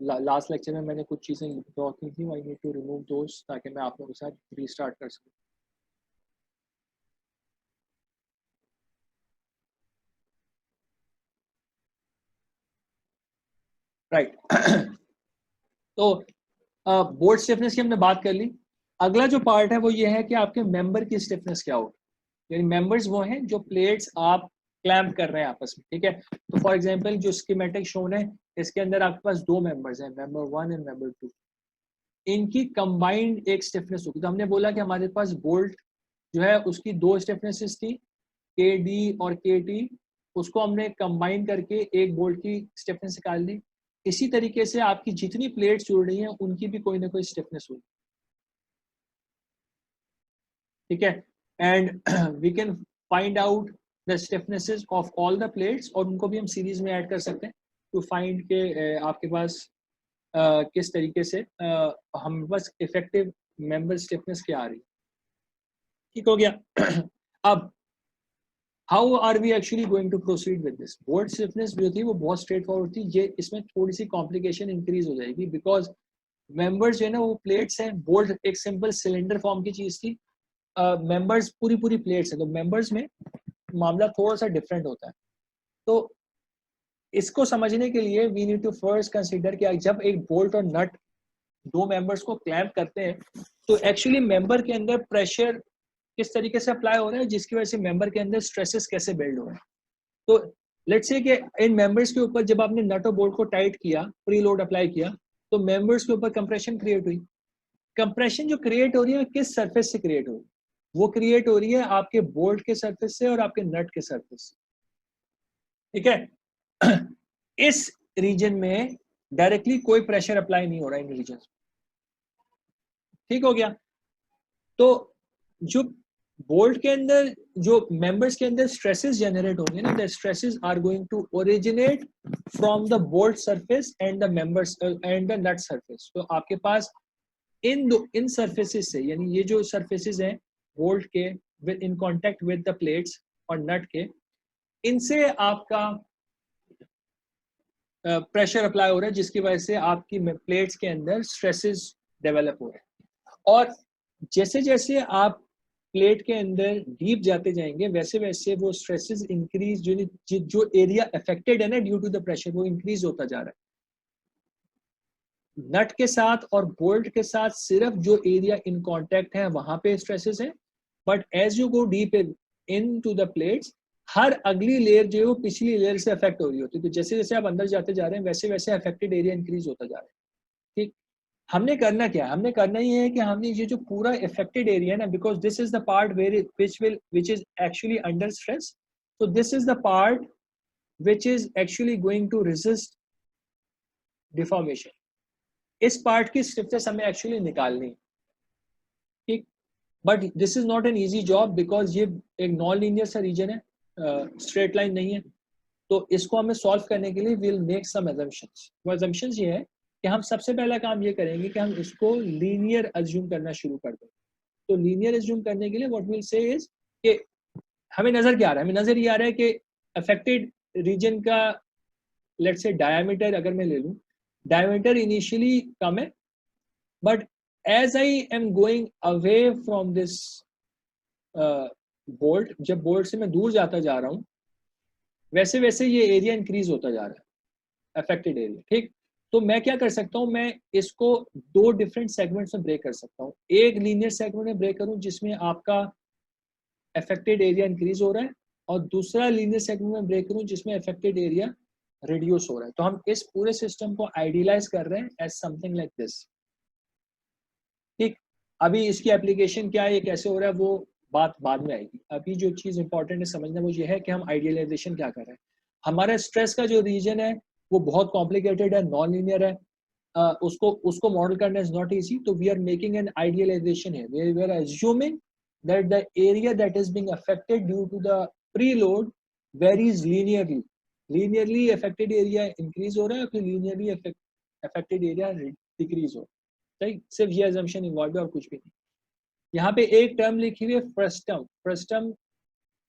लास्ट लेक्चर में मैंने कुछ चीजें ड्रॉ की थी, आई नीड टू रिमूव दोस ताकि मैं आप लोगों के साथ रीस्टार्ट कर सकूं। राइट तो बोल्ट स्टिफनेस की हमने बात कर ली। अगला जो पार्ट है वो ये है कि आपके मेंबर की स्टिफनेस क्या हो, यानी मेंबर्स वो हैं जो प्लेट्स आप क्लैम्प कर रहे हैं आपस में, ठीक है। तो फॉर एग्जांपल जो स्कीमेटिक शोन है इसके अंदर आपके पास 2 मेंबर्स हैं, मेंबर 1 एंड मेंबर 2, इनकी कंबाइंड एक स्टिफनेस होगी। तो हमने बोला कि हमारे पास बोल्ट जो है उसकी 2 स्टिफनेसेस थी, KD और KT, उसको हमने कंबाइन करके एक बोल्ट की स्टिफनेस निकाल दी। इसी तरीके से आपकी जितनी प्लेट्स जुड़ रही हैं उनकी भी कोई ना कोई स्टिफनेस होगी, ठीक है। And we can find out the stiffnesses of all the plates, और उनको भी हम सीरीज में ऐड कर सकते हैं टू फाइंड के आपके पास किस तरीके से हम बस इफेक्टिव मेंबर स्टिफनेस क्या आ रही है, ठीक हो गया। अब how are we actually going to proceed with this. Bolt stiffness जो थी वो बहुत स्ट्रेट फॉरवर्ड थी, ये इसमें थोड़ी सी कॉम्प्लिकेशन इंक्रीज हो जाएगी बिकॉज मेंबर्स जो है ना वो प्लेट्स हैं, बोल्ट एक सिंपल सिलेंडर फॉर्म की चीज थी, मेंबर्स पूरी प्लेट्स हैं, तो मेंबर्स में मामला थोड़ा सा डिफरेंट होता है। तो इसको समझने के लिए we need to first consider कि जब एक बोल्ट और नट 2 मेंबर्स को क्लैंप करते हैं तो एक्चुअली मेंबर के अंदर प्रेशर किस तरीके से अप्लाई हो रहा है, जिसकी वजह से मेंबर के अंदर स्ट्रेसेस कैसे बिल्ड हो रहे हैं। तो लेट्स से कि इन मेंबर्स के ऊपर जब आपने नट और बोल्ट को टाइट किया, प्री लोड अप्लाई किया, तो मेंबर्स के ऊपर कंप्रेशन क्रिएट हुई। कंप्रेशन जो क्रिएट हो रही है किस सरफेस से क्रिएट हो रही है, वो क्रिएट हो रही है आपके बोल्ट के सरफेस से और आपके नट के सरफेस से, ठीक है। इस रीजन में डायरेक्टली कोई प्रेशर अप्लाई नहीं हो रहा है इन रीजन, ठीक हो गया। तो जो बोल्ट के अंदर जो मेंबर्स के अंदर स्ट्रेसेस जनरेट होंगे ना, the stresses are going to originate from the bolt surface and the members and the nut surface. तो आपके पास इन सरफेसेस से, यानी ये जो सरफेसेस हैं बोल्ट के in contact with the plates और नट के, इनसे आपका प्रेशर अप्लाई हो रहा है जिसकी वजह से आपकी प्लेट्स के अंदर स्ट्रेसेस डेवलप हो रहे हैं। और जैसे जैसे आप प्लेट के अंदर डीप जाते जाएंगे वैसे वैसे वो स्ट्रेसेस इंक्रीज, जो एरिया अफेक्टेड है ना ड्यू टू द प्रेशर, वो इंक्रीज होता जा रहा है। नट के साथ और बोल्ट के साथ सिर्फ जो एरिया इन कांटेक्ट है वहां पे स्ट्रेसेस है, but as you go deep into the plates, हर अगली लेयर जो है वो पिछली लेयर से अफेक्ट हो रही होती है। तो जैसे जैसे आप अंदर जाते जा रहे हैं वैसे वैसे अफेक्टेड एरिया इंक्रीज होता जा रहा है। ठीक, हमने करना क्या है? हमने करना ही है कि हमने ये जो पूरा अफेक्टेड एरिया है ना, because this is the part where which is actually under stress, so this is the part which is actually going to resist deformation. इस पार्ट की स्टिफनेस हमें एक्चुअली निकालनी है। ठीक, but this is not an easy job because ये एक non linear सा reason है, स्ट्रेट लाइन नहीं है। तो इसको हमें सॉल्व करने के लिए विल मेक सम अजम्पशंस। वो अजम्पशंस ये है कि हम सबसे पहला काम ये करेंगे कि हम इसको लीनियर अज्यूम करना शुरू कर दें। तो लीनियर अज्यूम करने के लिए व्हाट विल से इज कि हमें नजर क्या आ रहा है? हमें नजर ये आ रहा है कि अफेक्टेड रीजन का लेट्स से डायमीटर अगर मैं ले लूं, डायमीटर इनिशियली कम है, but as I am going away from this bolt, जब बोल्ट से मैं दूर जाता जा रहा हूं वैसे वैसे ये एरिया इंक्रीज होता जा रहा है, अफेक्टेड एरिया। ठीक, तो मैं क्या कर सकता हूं, मैं इसको दो डिफरेंट सेगमेंट्स में ब्रेक कर सकता हूं। एक लीनियर सेगमेंट में ब्रेक करूं जिसमें आपका अफेक्टेड एरिया इंक्रीज हो रहा है, और दूसरा लीनियर सेगमेंट में ब्रेक करूं जिसमें अफेक्टेड एरिया रिड्यूस हो रहा है। तो हम इस पूरे सिस्टम को आइडियलाइज कर रहे हैं एज समथिंग लाइक दिस। ठीक, अभी इसकी एप्लीकेशन क्या है, ये कैसे हो रहा है, वो बात बाद में आएगी। अभी जो चीज इंपॉर्टेंट है समझना वो ये है कि हम आइडियलाइजेशन क्या कर रहे हैं। हमारा स्ट्रेस का जो रीजन है वो बहुत कॉम्प्लिकेटेड है, नॉन लीनियर है, उसको मॉडल करना इज नॉट इजी। तो we are making an idealization है, we are assuming that the area that is being affected due to the preload varies linearly. Linearly affected area increase हो रहा है, फिर linearly affected area decrease हो रहा है। सही, सिर्फ ये assumption involved है और कुछ भी नहीं। यहाँ पे एक टर्म लिखी हुई है फ्रस्टम। फ्रस्टम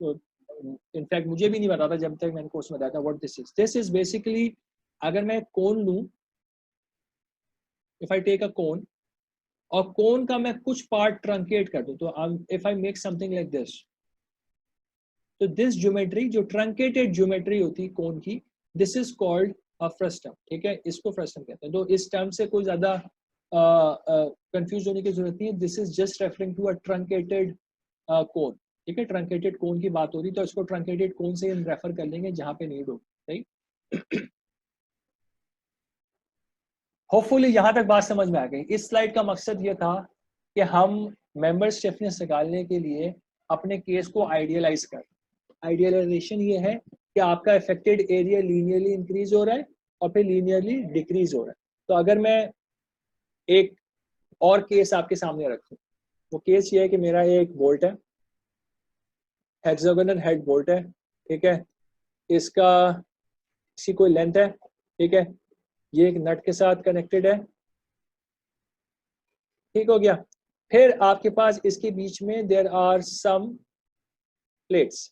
इनफैक्ट मुझे भी नहीं पता था जब तक मैंने कोर्स में बताया था what this is. This is basically, अगर मैं कोन लूं, इफ आई टेक अ कोन, और कोन का मैं कुछ पार्ट ट्रंकेट कर दूं, तो if I make something like this, तो दिस ज्योमेट्री जो ट्रंकेटेड ज्योमेट्री होती है कोन की, this is called a frustum. ठीक है, इसको फ्रस्टम कहते हैं। तो इस टर्म से कोई ज्यादा कंफ्यूज होने की जरूरत नहीं है। This is just referring to a truncated cone. ठीक है, ट्रंकेटेड कोन की बात हो रही, तो इसको ट्रंकेटेड कोन से हम रेफर कर लेंगे जहां पे नीड हो। राइट, होपफुली यहां तक बात समझ में आ गई। इस स्लाइड का मकसद ये था कि हम मेंबर स्टिफनेस निकालने के लिए अपने केस को आइडियलाइज करें। आइडियलाइजेशन ये है कि आपका अफेक्टेड एरिया लीनियरली इंक्रीज हो रहा है और फिर लीनियरली डिक्रीज हो रहा है। तो अगर मैं एक और केस आपके सामने रखूं, वो केस ये है कि मेरा एक बोल्ट है, हेक्सागोनल हेड बोल्ट है। ठीक है, इसकी कोई लेंथ है। ठीक है, ये एक नट के साथ कनेक्टेड है। ठीक हो गया। फिर आपके पास इसके बीच में there are some plates,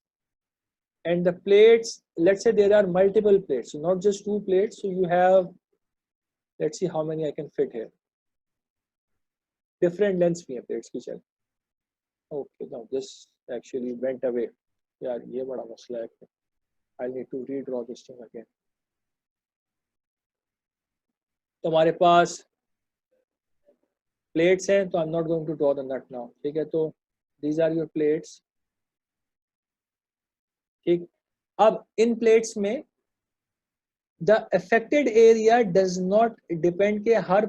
and the plates, let's say there are multiple plates, so not just two plates, so you have, let's see how many I can fit here, different lengths में plates की। चल, okay, now this actually went away यार, ये बड़ा मसला है। I'll need to redraw this thing again। तो हमारे पास plates हैं, तो I'm not going to draw the nut now। ठीक है, तो these are your plates। ठीक, अब इन प्लेट्स में the affected area does not depend के हर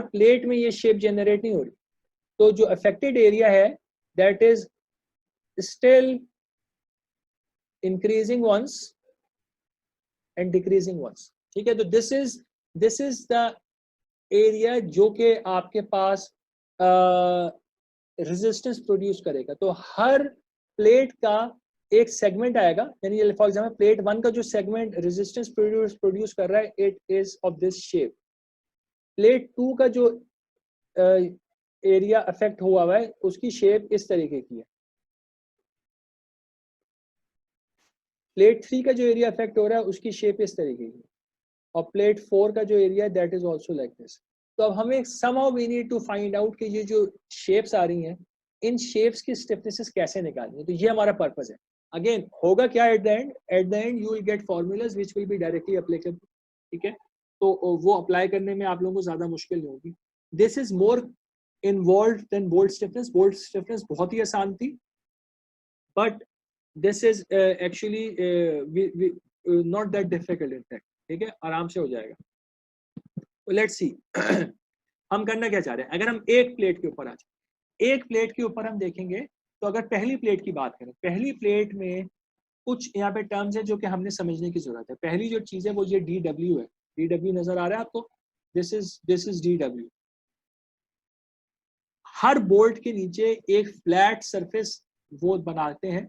प्लेट में ये शेप जनरेट नहीं हो रही। तो जो अफेक्टेड एरिया है that is still increasing once and decreasing once. ठीक है, तो दिस इज द एरिया जो कि आपके पास रेजिस्टेंस प्रोड्यूस करेगा। तो हर प्लेट का एक सेगमेंट आएगा, यानी फॉर एग्जांपल प्लेट 1 का जो सेगमेंट रेजिस्टेंस प्रोड्यूस कर रहा है, it is of this shape. Plate 2 का जो एरिया अफेक्ट हुआ है उसकी शेप इस तरीके की है। प्लेट 3 का जो एरिया अफेक्ट हो रहा है उसकी शेप इस तरीके की है। और प्लेट 4 का जो area that is also like this. तो अब हमें somehow we need to find out कि ये जो shapes आ रही हैं, इन shapes की stiffnesses कैसे निकालनी है, तो ये हमारा purpose है. Again, होगा क्या at the end? At the end you will get formulas which will be directly applicable. ठीक है, तो वो अप्लाई करने में आप लोगों को ज्यादा मुश्किल नहीं होगी. This is more involved than bolt stiffness. Bolt stiffness बहुत ही आसान थी, but this is actually not that difficult in fact. ठीक है, आराम से हो जाएगा. Let's see. हम करना क्या चाह रहे हैं. अगर हम एक प्लेट के ऊपर आ जाए, एक प्लेट के ऊपर हम देखेंगे, तो अगर पहली प्लेट की बात करें, पहली प्लेट में कुछ यहाँ पे टर्म्स है जो कि हमने समझने की जरूरत है. पहली जो चीज है वो ये DW है. DW नजर आ रहा है आपको? This is DW. Her bolt के नीचे एक फ्लैट सरफेस वो बनाते हैं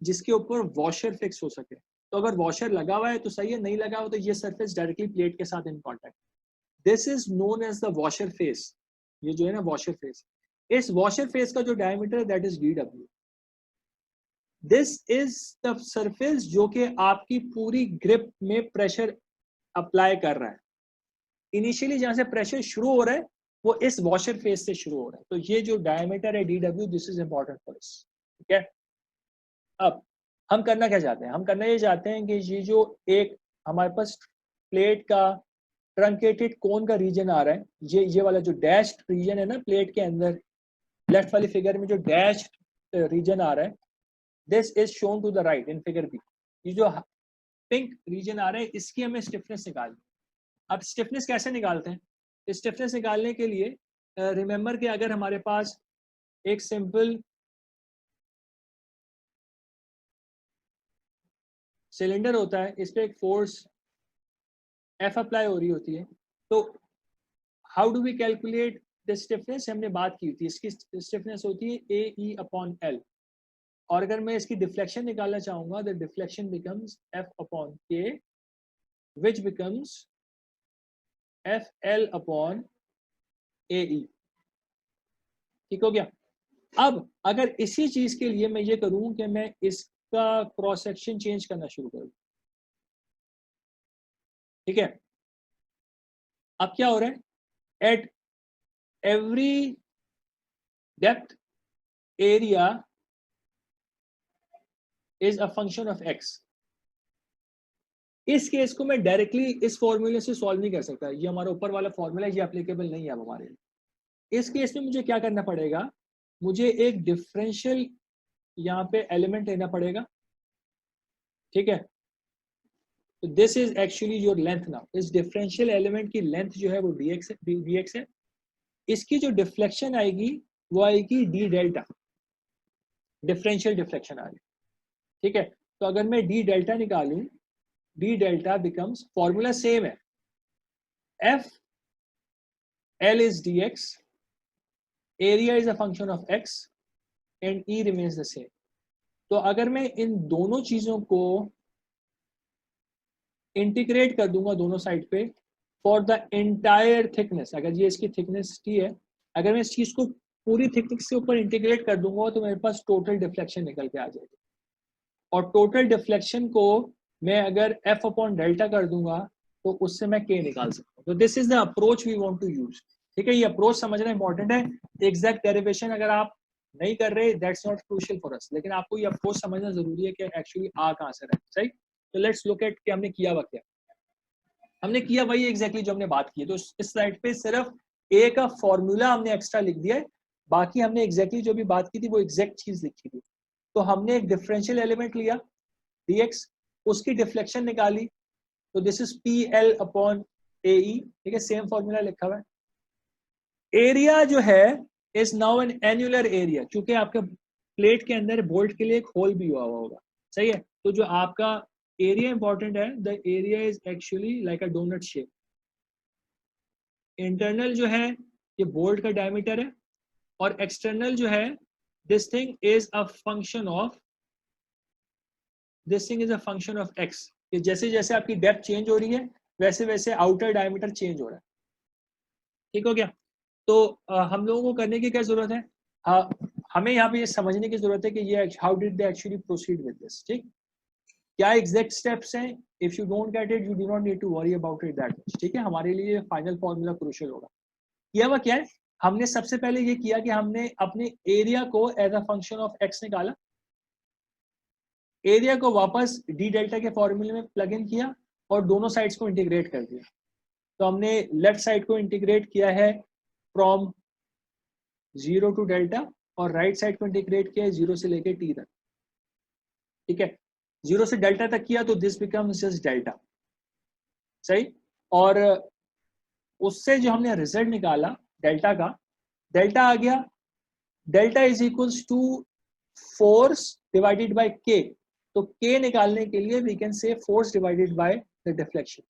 जिसके ऊपर वॉशर फिक्स हो सके. तो अगर वॉशर लगा हुआ है तो सही है, नहीं लगा हुआ तो ये सरफेस डायरेक्टली प्लेट के साथ in contact. This is known as the washer face. ये जो है ना वॉशर फेस, इस वॉशर फेस का जो डायमीटर है that is DW. This is the surface जो कि आपकी पूरी ग्रिप में प्रेशर अप्लाई कर रहा है. इनिशियली जहां से प्रेशर शुरू हो रहा है वो इस वॉशर फेस से शुरू हो रहा है. तो ये जो डायमीटर है DW, this is important for us. ठीक है, अब हम करना क्या चाहते हैं. हम करना ये चाहते हैं कि ये जो एक हमारे पास प्लेट का ट्रंकेटेड कोन का रीजन आ रहा है, ये वाला जो डैश्ड रीजन है ना प्लेट के अंदर, लेफ्ट वाली फिगर में जो डैश्ड रीजन आ रहा है, this is shown to the right in figure B. ये जो पिंक रीजन आ रहा है इसकी हमें स्टिफनेस निकालनी. अब स्टिफनेस कैसे निकालते हैं. स्टिफनेस निकालने के लिए रिमेंबर कि अगर हमारे पास एक सिंपल सिलेंडर होता है, इस पे एक फोर्स F अप्लाई हो रही होती है, तो how do we calculate the stiffness. हमने बात की थी, इसकी स्टिफनेस होती है AE/L. और अगर मैं इसकी डिफ्लेक्शन निकालना चाहूंगा, the deflection becomes F/K which becomes FL/AE. ठीक हो गया. अब अगर इसी चीज के लिए मैं ये करूं कि मैं इसका क्रॉस सेक्शन चेंज करना शुरू करूं, ठीक है, अब क्या हो रहा है. At every depth area is a function of x. इस केस को मैं डायरेक्टली इस फॉर्मूले से सॉल्व नहीं कर सकता. ये हमारा ऊपर वाला फॉर्मूला है, ये एप्लीकेबल नहीं है अब हमारे लिए. इस केस में मुझे क्या करना पड़ेगा, मुझे एक डिफरेंशियल यहाँ पे एलिमेंट लेना पड़ेगा. ठीक है, तो this is actually your length. Now इस डिफरेंशियल एलिमेंट की लेंथ जो है वो dx है. इसकी जो डिफ्लेक्शन आएगी वो आएगी d डेल्टा, डिफरेंशियल डिफ्लेक्शन आ रही. ठीक है, तो अगर मैं d डेल्टा निकालूं, d delta becomes, formula same है, F L is dx, area is a function of x and E remains the same. तो अगर मैं इन दोनों चीजों को इंटीग्रेट कर दूंगा दोनों साइड पे फॉर द एंटायर थिकनेस, अगर ये इसकी थिकनेस टी है, अगर मैं इस चीज को पूरी थिकनेस के ऊपर इंटीग्रेट कर दूंगा तो मेरे पास टोटल डिफ्लेक्शन निकल के आ जाएगी. और टोटल डिफ्लेक्शन को मैं अगर F/डेल्टा कर दूंगा तो उससे मैं K निकाल सकता हूँ. तो this is the approach we want to use. ठीक है, ये अप्रोच समझना इंपॉर्टेंट है. एग्जैक्ट डेरिवेशन अगर आप नहीं कर रहे, that's not crucial for us, लेकिन आपको ये अप्रोच समझना जरूरी है कि एक्चुअली आ कहां से रहा है. सही, तो लेट्स लुक एट कि हमने किया हुआ क्या. हमने किया वही एग्जैक्टली जो हमने बात की. तो इस साइड पे सिर्फ ए का फॉर्मूला हमने एक्स्ट्रा लिख दिया है, बाकी हमने एग्जैक्टली जो भी बात की थी वो एग्जैक्ट चीज लिखी थी. तो हमने एक डिफरेंशियल एलिमेंट लिया dx, उसकी डिफ्लेक्शन निकाली, तो दिस इज PL/AE. ठीक है, सेम फॉर्मूला लिखा हुआ है. एरिया जो है is now an annular area, क्योंकि आपके प्लेट के अंदर बोल्ट के लिए एक होल भी हुआ होगा. सही है, तो जो आपका एरिया इंपॉर्टेंट है, the area is actually like a donut shape. Internal जो है ये बोल्ट का डायमीटर है, और एक्सटर्नल जो है this thing is a function of x. कि जैसे जैसे आपकी डेप्थ चेंज हो रही है वैसे वैसे आउटर डायमीटर चेंज हो रहा है. ठीक हो गया. तो हम लोगों को करने की क्या जरूरत है, हमें यहाँ पे ये समझने की जरूरत है कि ये how did they actually proceed with this. ठीक, क्या एग्जैक्ट स्टेप्स हैं. If you don't get it, you do not need to worry about it that much. ठीक है, हमारे लिए फाइनल फॉर्मूला क्रूशियल होगा. किया हुआ क्या है, हमने सबसे पहले ये किया कि हमने अपने एरिया को as a function of X निकाला, एरिया को वापस डी डेल्टा के फॉर्मूले में प्लग इन किया और दोनों साइड्स को इंटीग्रेट कर दिया। तो हमने लेफ्ट साइड को इंटीग्रेट किया है फ्रॉम 0 टू डेल्टा और राइट साइड को इंटीग्रेट किया है 0 से लेके टी तक। ठीक है, 0 से डेल्टा तक किया तो दिस बिकम्स जस्ट डेल्टा, सही। और उससे जो हमने रिजल्ट निकाला डेल्टा का, डेल्टा आ गया, delta is equals to force divided by K. तो के निकालने के लिए we can say force divided by the deflection,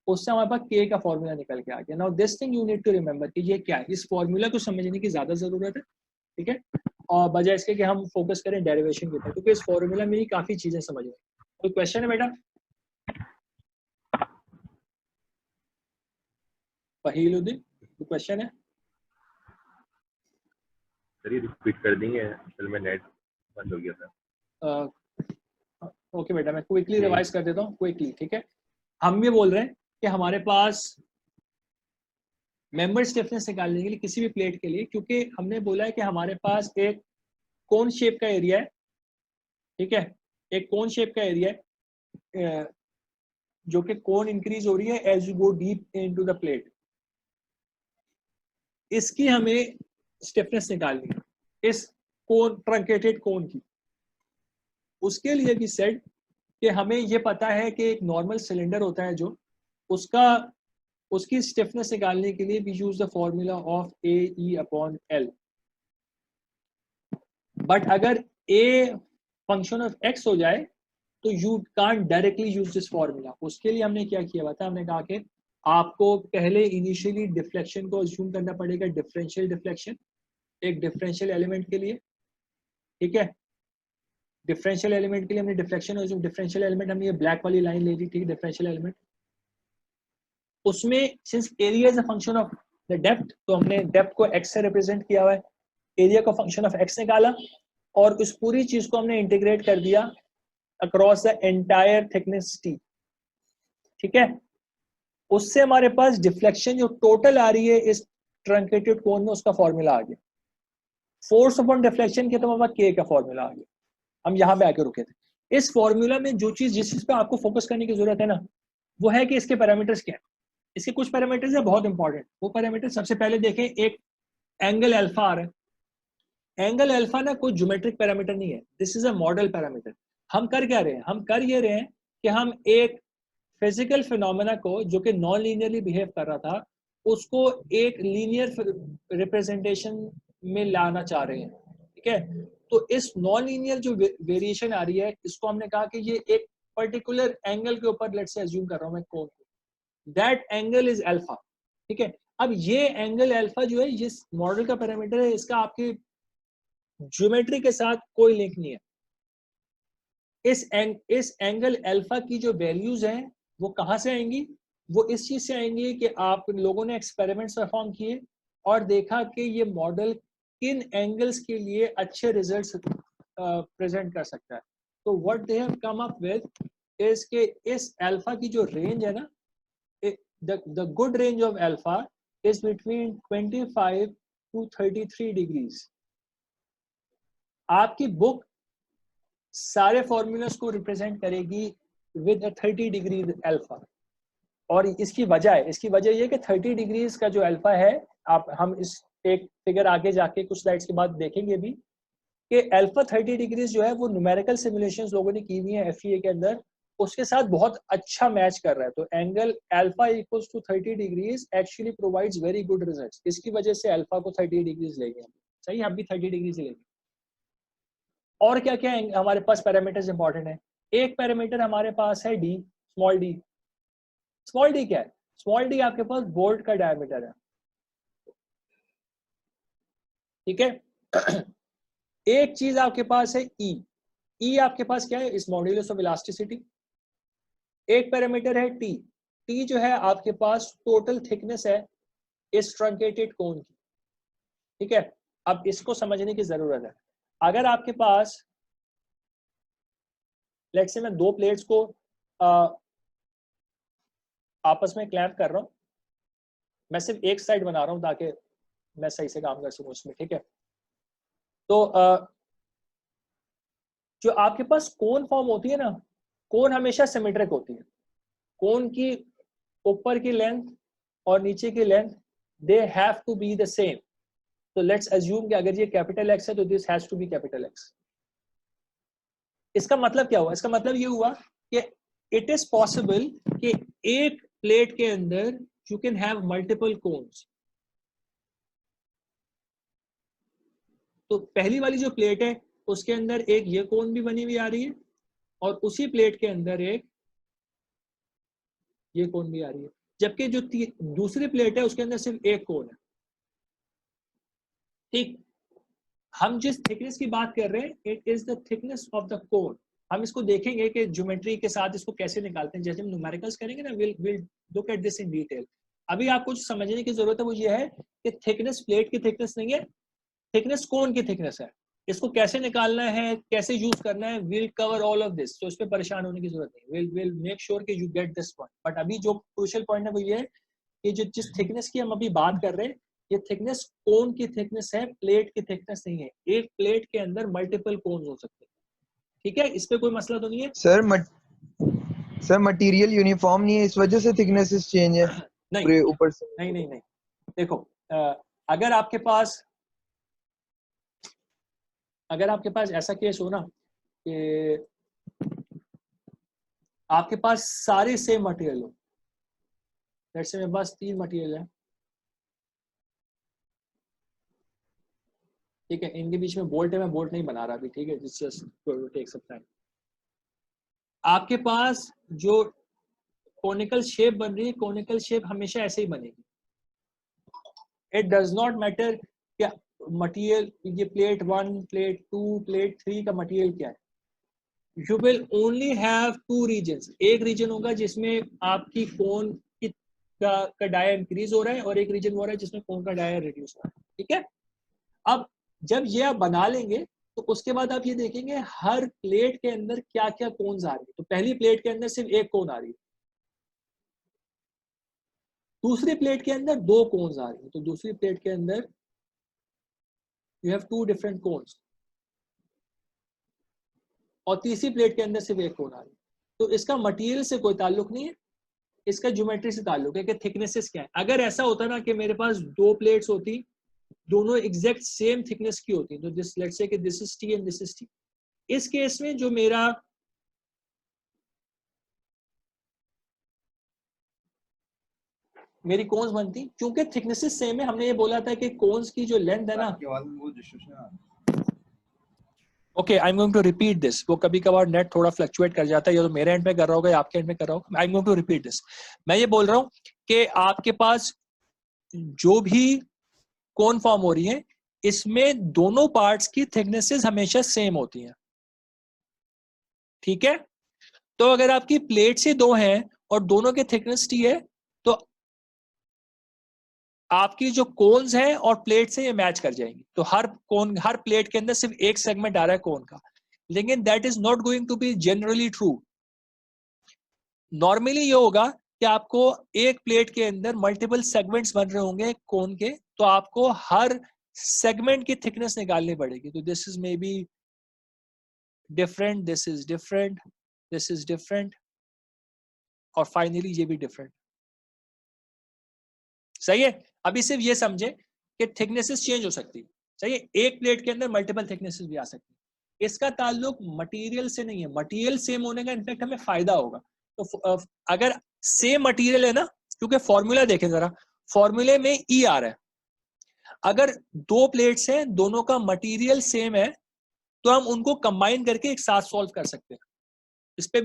उससे हमारे पास के का फॉर्मूला निकल के आ गया। Now this thing you need to remember कि ये क्या है, इस फॉर्मूला को समझने की ज्यादा जरूरत है, ठीक है, और बजाय इसके कि हम फोकस करें डेरिवेशन के ऊपर, क्योंकि इस फॉर्मूला में ही काफी चीजें समझ में। कोई क्वेश्चन है बेटा? फहीलुद्दीन, कोई क्वेश्चन है? सर ये रिपीट कर देंगे, असल में नेट बंद हो गया था। ओके बेटा, मैं क्विकली रिवाइज कर देता हूँ, क्विकली, ठीक है। हम ये बोल रहे हैं कि हमारे पास मेंबर स्टिफनेस निकालने के लिए किसी भी प्लेट के लिए, क्योंकि हमने बोला है कि हमारे पास एक कोन शेप का एरिया है, ठीक है, एक कोन शेप का एरिया है जो कि कोन इंक्रीज हो रही है as you go deep into the plate. इसकी हमें स्टिफनेस निकालनी है, इस कोन, ट्रंकेटेड कोन की। उसके लिए भी सेड कि हमें ये पता है कि एक नॉर्मल सिलेंडर होता है जो उसकी स्टिफनेस निकालने के लिए we use the formula of A E upon L. But अगर ए फंक्शन ऑफ एक्स हो जाए तो you can't directly use this formula. उसके लिए हमने क्या किया था, हमने कहा कि आपको पहले इनिशियली डिफ्लेक्शन को अज्यूम करना पड़ेगा, डिफरेंशियल डिफ्लेक्शन एक डिफरेंशियल एलिमेंट के लिए, ठीक है। डिफरेंशियल एलिमेंट के लिए हमने डिफ्लेक्शन, डिफरेंशियल एलिमेंट हमने ये ब्लैक वाली लाइन ले ली, ठीक है, डिफरेंशियल एलिमेंट। उसमें since area is a function of the depth, तो हमने डेप्थ को एक्स से रिप्रेजेंट किया हुआ है, एरिया को फंक्शन ऑफ एक्स निकाला और उस पूरी चीज को हमने इंटीग्रेट कर दिया across the entire thickness T, ठीक है। उससे हमारे पास डिफ्लेक्शन जो टोटल आ रही है इस ट्रंकेटेड कोन में, उसका फॉर्मूला आ गया। फोर्स अपॉन डिफ्लेक्शन के तो हमारे पास के का फॉर्मूला आ गया। हम यहाँ पे आके रुके थे। इस फॉर्मूला में जो चीज, जिस चीज पे आपको फोकस करने की जरूरत है ना, वो है कि इसके पैरामीटर्स क्या है। इसके कुछ पैरामीटर्स है बहुत इंपॉर्टेंट। वो पैरामीटर सबसे पहले देखें, एक एंगल अल्फा आ रहा है। एंगल अल्फा ना कोई ज्योमेट्रिक पैरामीटर नहीं है, this is a model parameter. हम कर क्या रहे हैं, हम कर ये रहे हैं कि हम एक फिजिकल फिनोमेना को जो कि नॉन लीनियरली बिहेव कर रहा था, उसको एक लीनियर रिप्रेजेंटेशन में लाना चाह रहे हैं, ठीक है। तो इस नॉन लीनियर जो वेरिएशन आ रही है, इसको हमने कहा कि ये एक पर्टिकुलर एंगल के ऊपर, लेट्स से अज्यूम कर रहा हूं मैं कोण, दैट एंगल इज अल्फा, ठीक है। अब ये एंगल अल्फा जो है, ये मॉडल का पैरामीटर है, इसका आपके ज्योमेट्री के साथ कोई लिंक नहीं है। इस एंगल अल्फा की जो वैल्यूज हैं वो कहाँ से आएंगी, वो इस चीज से आएंगी कि आप लोगों ने एक्सपेरिमेंट्स परफॉर्म किए और देखा कि ये मॉडल किन एंगल्स के लिए अच्छे रिजल्ट्स प्रेजेंट कर सकता है। तो what they have come up with is के इस अल्फा की जो रेंज है ना, the good range of alpha is between 25 to 33 degrees। आपकी बुक सारे फॉर्मूलास को रिप्रेजेंट करेगी विद 30 डिग्री अल्फा। और इसकी वजह है, इसकी वजह ये कि 30 डिग्रीज का जो अल्फा है, हम इस एक फिगर आगे जाके कुछ स्लाइड्स के बाद देखेंगे भी कि अल्फा 30 डिग्रीज जो है वो न्यूमेरिकल सिमुलेशंस लोगों ने की हुई है एफईए के अंदर, उसके साथ बहुत अच्छा मैच कर रहा है। तो angle alpha equals to 30 degrees actually provides very good results. इसकी वजह से अल्फा को 30 डिग्रीज लेंगे, सही, हम भी 30 डिग्रीज लेंगे। और क्या क्या हमारे पास पैरामीटर्स इंपॉर्टेंट है। एक पैरामीटर हमारे पास है D, small D. Small D क्या है, स्मॉल डी आपके पास बोल्ट का डायमीटर है, ठीक है। एक चीज आपके पास है ई, ई आपके पास क्या है, इस मॉड्यूलस ऑफ इलास्टिसिटी। एक पैरामीटर है टी, टी जो है आपके पास टोटल थिकनेस है इस ट्रंकेटेड कोन की, ठीक है। अब इसको समझने की जरूरत है। अगर आपके पास लेट्स से मैं दो प्लेट्स को आपस में क्लैंप कर रहा हूं, मैं सिर्फ एक साइड बना रहा हूं ताकि मैं सही से काम कर सकूं उसमें, ठीक है। तो जो आपके पास कोन फॉर्म होती है ना, कोन हमेशा सिमेट्रिक होती है। कोन की ऊपर की लेंथ और नीचे की length they have to be the same. तो लेट्स अज्यूम कि अगर ये कैपिटल एक्स है तो this has to be capital X. इसका मतलब क्या हुआ? इसका मतलब ये हुआ कि इट इज पॉसिबल कि एक प्लेट के अंदर you can have multiple cones. तो पहली वाली जो प्लेट है उसके अंदर एक ये कोन भी बनी हुई आ रही है और उसी प्लेट के अंदर एक ये कोन भी आ रही है, जबकि जो दूसरी प्लेट है उसके अंदर सिर्फ एक कोन है। ठीक, हम जिस थिकनेस की बात कर रहे हैं it is the thickness of the cone. हम इसको देखेंगे कि ज्योमेट्री के साथ इसको कैसे निकालते हैं, जैसे हम न्यूमेरिकल्स करेंगे ना, will look at this in detail. अभी आपको जो समझने की जरूरत है वो ये है कि थिकनेस प्लेट की थिकनेस नहीं है, थिकनेस कोन की थिकनेस है। इसको कैसे निकालना है, कैसे यूज करना है, will cover all of this, तो इस पे परेशान होने की जरूरत नहीं। विल मेक श्योर कि you get this point. But अभी जो क्रूशियल पॉइंट है वो ये है कि जो जिस थिकनेस की हम अभी बात कर रहे हैं ये थिकनेस कोन की थिकनेस है, प्लेट की थिकनेस नहीं है। एक प्लेट के अंदर मल्टीपल कोन्स हो सकते हैं, ठीक है, इस पे कोई मसला तो नहीं है। सर मटेरियल यूनिफॉर्म नहीं है, इस वजह से थिकनेसेस चेंज है नहीं पूरे ऊपर से। नहीं, देखो अगर आपके पास ऐसा केस हो ना कि आपके पास सारे सेम मटेरियल हो, जैसे मेरे पास 3 मटेरियल है, ठीक है, इनके बीच में बोल्ट है, मैं बोल्ट नहीं बना रहा अभी, ठीक है, जस्ट टेक सम टाइम। आपके पास जो कोनिकल शेप बन रही है, कोनिकल शेप हमेशा ऐसे ही बनेगी। इट डज नॉट मैटर क्या मटेरियल, ये प्लेट 1, प्लेट 2, प्लेट 3 का मटेरियल क्या है। You will only have 2 regions. एक रीजन होगा जिसमें आपकी कोन का डाया इंक्रीज हो रहा है और एक रीजन हो रहा है जिसमें कोन का डाया रिड्यूस हो रहा है, ठीक है। अब जब ये आप बना लेंगे तो उसके बाद आप ये देखेंगे हर प्लेट के अंदर क्या क्या कोन्स आ रही है। तो पहली प्लेट के अंदर सिर्फ एक कोन आ रही है, दूसरी प्लेट के अंदर 2 कोन्स आ रही है, तो दूसरी प्लेट के अंदर यू हैव 2 डिफरेंट कोन्स, और तीसरी प्लेट के अंदर सिर्फ एक कोन आ रही है। तो इसका मटेरियल से कोई ताल्लुक नहीं है, इसका ज्योमेट्री से ताल्लुक है कि थिकनेसेस क्या है। अगर ऐसा होता ना कि मेरे पास 2 प्लेट्स होती, दोनों एग्जैक्ट सेम थिकनेस की होती, तो दिस लेट्स से कि this is T and this is T, इस केस में जो मेरी कोन्स बनती, क्योंकि थिकनेसेस सेम है। हमने ये बोला था कि कोन्स की जो लेंथ है ना, okay I am going to repeat this. वो कभी कभार नेट थोड़ा फ्लक्चुएट कर जाता है, या तो मेरे एंड पे कर रहा होगा या आपके एंड पे कर रहा होगा। I am going to repeat this. मैं ये बोल रहा हूँ कि आपके पास जो भी कोन फॉर्म हो रही है इसमें दोनों पार्ट्स की थिकनेसेस हमेशा सेम होती हैं, ठीक है। तो अगर आपकी प्लेट से 2 हैं और दोनों के थिकनेस टी है तो आपकी जो कोन्स है और प्लेट से ये मैच कर जाएंगी। तो हर प्लेट के अंदर सिर्फ एक सेगमेंट आ रहा है कोन का, लेकिन that is not going to be generally true. Normally ये होगा कि आपको एक प्लेट के अंदर मल्टीपल सेगमेंट्स बन रहे होंगे कोन के, तो आपको हर सेगमेंट की थिकनेस निकालनी पड़ेगी। तो this is may be different, this is different, this is different, और फाइनली ये भी डिफरेंट। सही है। अभी सिर्फ ये समझे कि थिकनेसेस चेंज हो सकती है, सही है। एक प्लेट के अंदर मल्टीपल थिकनेसेस भी आ सकती है। इसका ताल्लुक मटेरियल से नहीं है, मटेरियल सेम होने का इनफैक्ट हमें फायदा होगा। तो अगर सेम मटेरियल है ना, क्योंकि फॉर्मूला देखें जरा, फॉर्मूले में ई आ रहा है, अगर 2 प्लेट्स हैं दोनों का मटेरियल सेम है तो हम उनको कंबाइन करके एक साथ सॉल्व कर सकते हैं। इस पे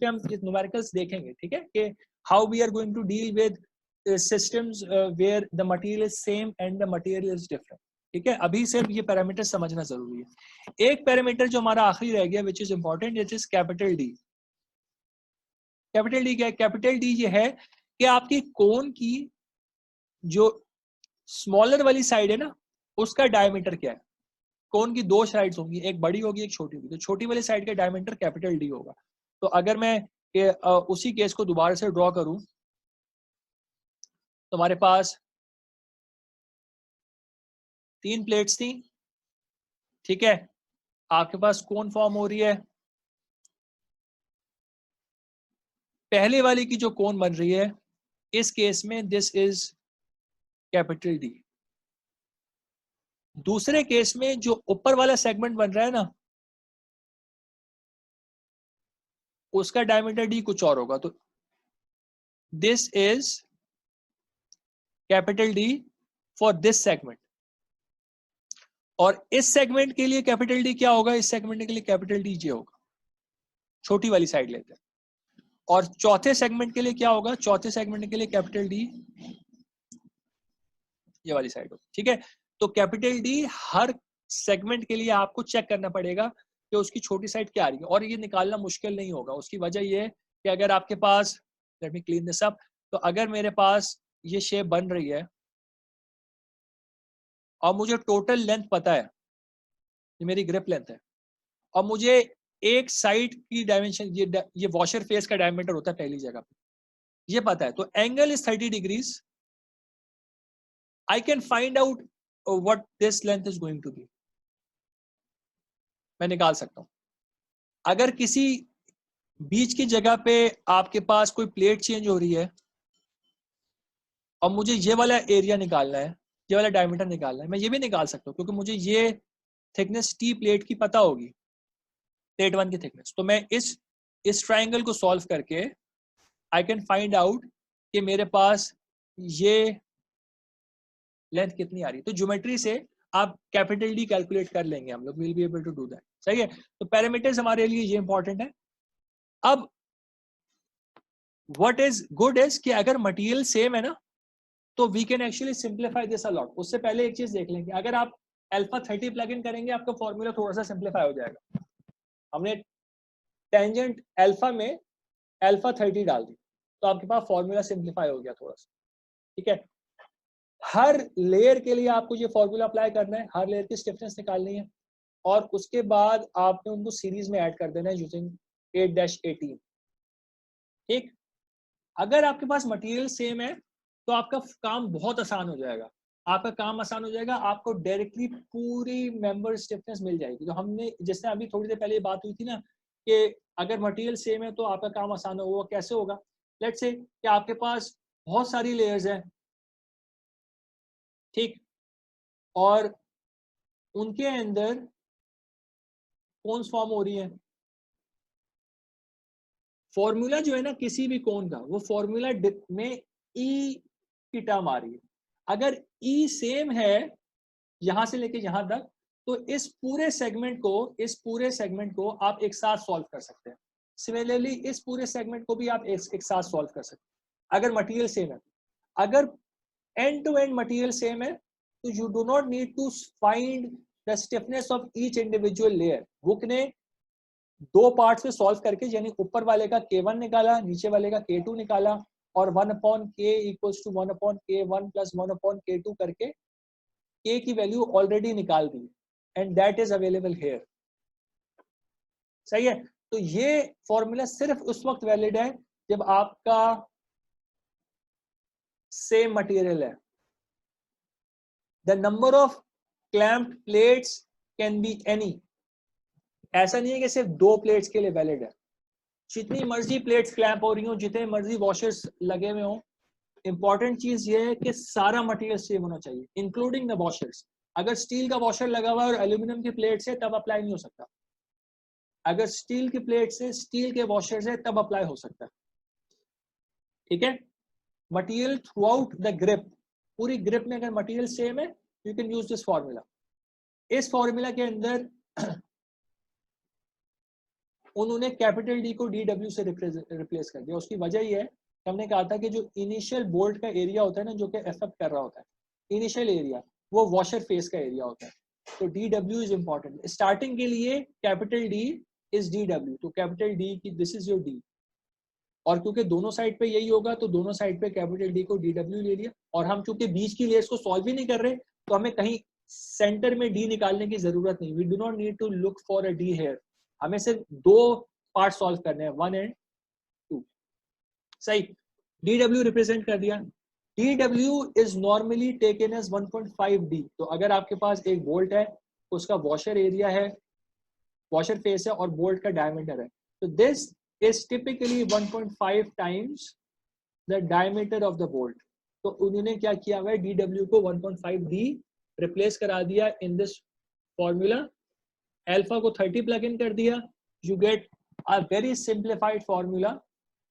हम न्यूमेरिकल्स देखेंगे, ठीक है, कि how we are going to deal with systems where the material is same and the material is different, ठीक है। अभी सिर्फ ये पैरामीटर समझना जरूरी है। एक पैरामीटर जो हमारा आखिरी रह गया which is important, it is capital D. Capital D क्या है? कैपिटल डी ये है कि आपकी कोन की जो स्मॉलर वाली साइड है ना उसका डायमीटर क्या है। कोन की 2 साइड्स होंगी, एक बड़ी होगी एक छोटी होगी, तो छोटी वाली साइड का डायमीटर कैपिटल डी होगा। तो अगर मैं उसी केस को दोबारा से ड्रॉ करूं तो हमारे पास 3 प्लेट्स थी, ठीक है, आपके पास कोन फॉर्म हो रही है। पहले वाली की जो कोन बन रही है, इस केस में दिस इज कैपिटल डी। दूसरे केस में जो ऊपर वाला सेगमेंट बन रहा है ना, उसका डायमीटर डी कुछ और होगा, तो this is capital D for this segment. और इस सेगमेंट के लिए कैपिटल डी क्या होगा, इस सेगमेंट के लिए कैपिटल डी जे होगा, छोटी वाली साइड लेते हैं। और चौथे सेगमेंट के लिए क्या होगा, चौथे सेगमेंट के लिए कैपिटल डी ये वाली साइड होगी, ठीक है। तो कैपिटल डी हर सेगमेंट के लिए आपको चेक करना पड़ेगा कि उसकी छोटी साइड क्या आ रही है, और ये निकालना मुश्किल नहीं होगा। उसकी वजह ये है कि अगर आपके पास, let me clean this up, तो अगर मेरे पास ये शेप बन रही है और मुझे टोटल लेंथ पता है, ये मेरी ग्रिप लेंथ है, और मुझे एक साइड की डायमेंशन, ये वॉशर फेस का डायमीटर होता है पहली जगह पे, ये पता है, तो angle is 30 degrees. I can find out what this length is going to be. मैं निकाल सकता हूं। अगर किसी बीच की जगह पे आपके पास कोई प्लेट चेंज हो रही है और मुझे ये वाला एरिया निकालना है, ये वाला डायमीटर निकालना है, मैं ये भी निकाल सकता हूं, क्योंकि मुझे ये थिकनेस टी प्लेट की पता होगी, प्लेट 1 की थिकनेस। तो मैं इस ट्राइंगल को सॉल्व करके आई कैन फाइंड आउट कि मेरे पास ये लेंथ कितनी आ रही है। तो ज्योमेट्री से आप कैपिटल डी कैलकुलेट कर लेंगे हम लोग, will be able to do that, सही है। तो पैरामीटर्स हमारे लिए ये इंपॉर्टेंट है। अब व्हाट इज गुड इज कि अगर मटेरियल सेम है ना, तो we can actually simplify this a lot. उससे पहले एक चीज देख लेंगे, अगर आप अल्फा 30 प्लग इन करेंगे, आपका फॉर्मूला थोड़ा सा सिंप्लीफाई हो जाएगा। हमने टेंजेंट अल्फा में अल्फा 30 डाल दी, तो आपके पास फॉर्मूला सिंप्लीफाई हो गया थोड़ा सा, ठीक है। हर लेयर के लिए आपको ये फॉर्मूला अप्लाई करना है, हर लेयर की स्टिफनेस निकालनी है, और उसके बाद आपने उनको सीरीज में ऐड कर देना है यूजिंग 8-18, ठीक। अगर आपके पास मटेरियल सेम है तो आपका काम बहुत आसान हो जाएगा, आपका काम आसान हो जाएगा, आपको डायरेक्टली पूरी मेंबर स्टिफनेस मिल जाएगी। तो हमने जैसे अभी थोड़ी देर पहले बात हुई थी ना कि अगर मटेरियल सेम है तो आपका काम आसान होगा। कैसे होगा, लेट्स से कि आपके पास बहुत सारी लेयर्स हैं, ठीक, और उनके अंदर कोन्स फॉर्म हो रही है। फॉर्मूला जो है ना किसी भी कोन का, वो फॉर्मूला में ई की टर्म आ रही है। अगर ई सेम है यहां से लेके यहां तक, तो इस पूरे सेगमेंट को आप एक साथ सॉल्व कर सकते हैं। सिमिलरली इस पूरे सेगमेंट को भी आप एक साथ सॉल्व कर सकते हैं अगर मटेरियल सेम है। अगर end to end material same है तो you do not need to find the stiffness of each individual layer. Book ने 2 पार्ट्स में सॉल्व करके, यानी ऊपर वाले का K1 निकाला, नीचे वाले का K2 निकाला, और 1/k equals to 1/K1 plus 1/K2 करके K की वैल्यू ऑलरेडी निकाल दी, and that is available here, सही है। तो ये फॉर्मूला सिर्फ उस वक्त वैलिड है जब आपका सेम मटेरियल है। The number of clamped plates can be any, ऐसा नहीं है कि सिर्फ 2 प्लेट्स के लिए वैलिड है। जितनी मर्जी प्लेट्स क्लैंप हो रही हो, जितने मर्जी वॉशर्स लगे हुए हो, इंपॉर्टेंट चीज ये है कि सारा मटेरियल सेम होना चाहिए, इंक्लूडिंग द वॉशर्स। अगर स्टील का वॉशर लगा हुआ है और एल्यूमिनियम की प्लेट से, तब अप्लाई नहीं हो सकता। अगर स्टील की प्लेट से, स्टील के वॉशर से, तब अप्लाई हो सकता है, ठीक है। Material through out the grip, पूरी ग्रिप में अगर मटेरियल सेम है, you can use this formula. इस फॉर्मूला के अंदर उन्होंने कैपिटल डी को DW से रिप्लेस कर दिया। उसकी वजह ये है, हमने कहा था कि जो इनिशियल बोल्ट का एरिया होता है ना, जो कि इफेक्ट कर रहा होता है, इनिशियल एरिया, वो वॉशर फेस का एरिया होता है। तो DW इज इंपॉर्टेंट। स्टार्टिंग के लिए कैपिटल D इज DW, तो कैपिटल D की दिस इज योर D, और क्योंकि दोनों साइड पे यही होगा तो दोनों साइड पे कैपिटल D को DW ले लिया। और हम चूंकि बीच की लेयर्स को सॉल्व ही नहीं कर रहे, तो हमें कहीं सेंटर में D निकालने की जरूरत नहीं। We do not need to look for a D here, हमें सिर्फ 2 पार्ट सॉल्व करने हैं, 1 and 2, सही। DW रिप्रेजेंट कर दिया। DW is normally taken as 1.5D. तो अगर आपके पास एक बोल्ट है, उसका वॉशर एरिया है, वॉशर फेस है और बोल्ट का डायमीटर है, तो this is typically 1.5 times the diameter of the bolt. तो उन्होंने क्या किया हुआ है, DW को 1.5D रिप्लेस करा दिया इन दिस फॉर्मूला. अल्फा को 30 प्लग इन कर दिया. You get a very simplified formula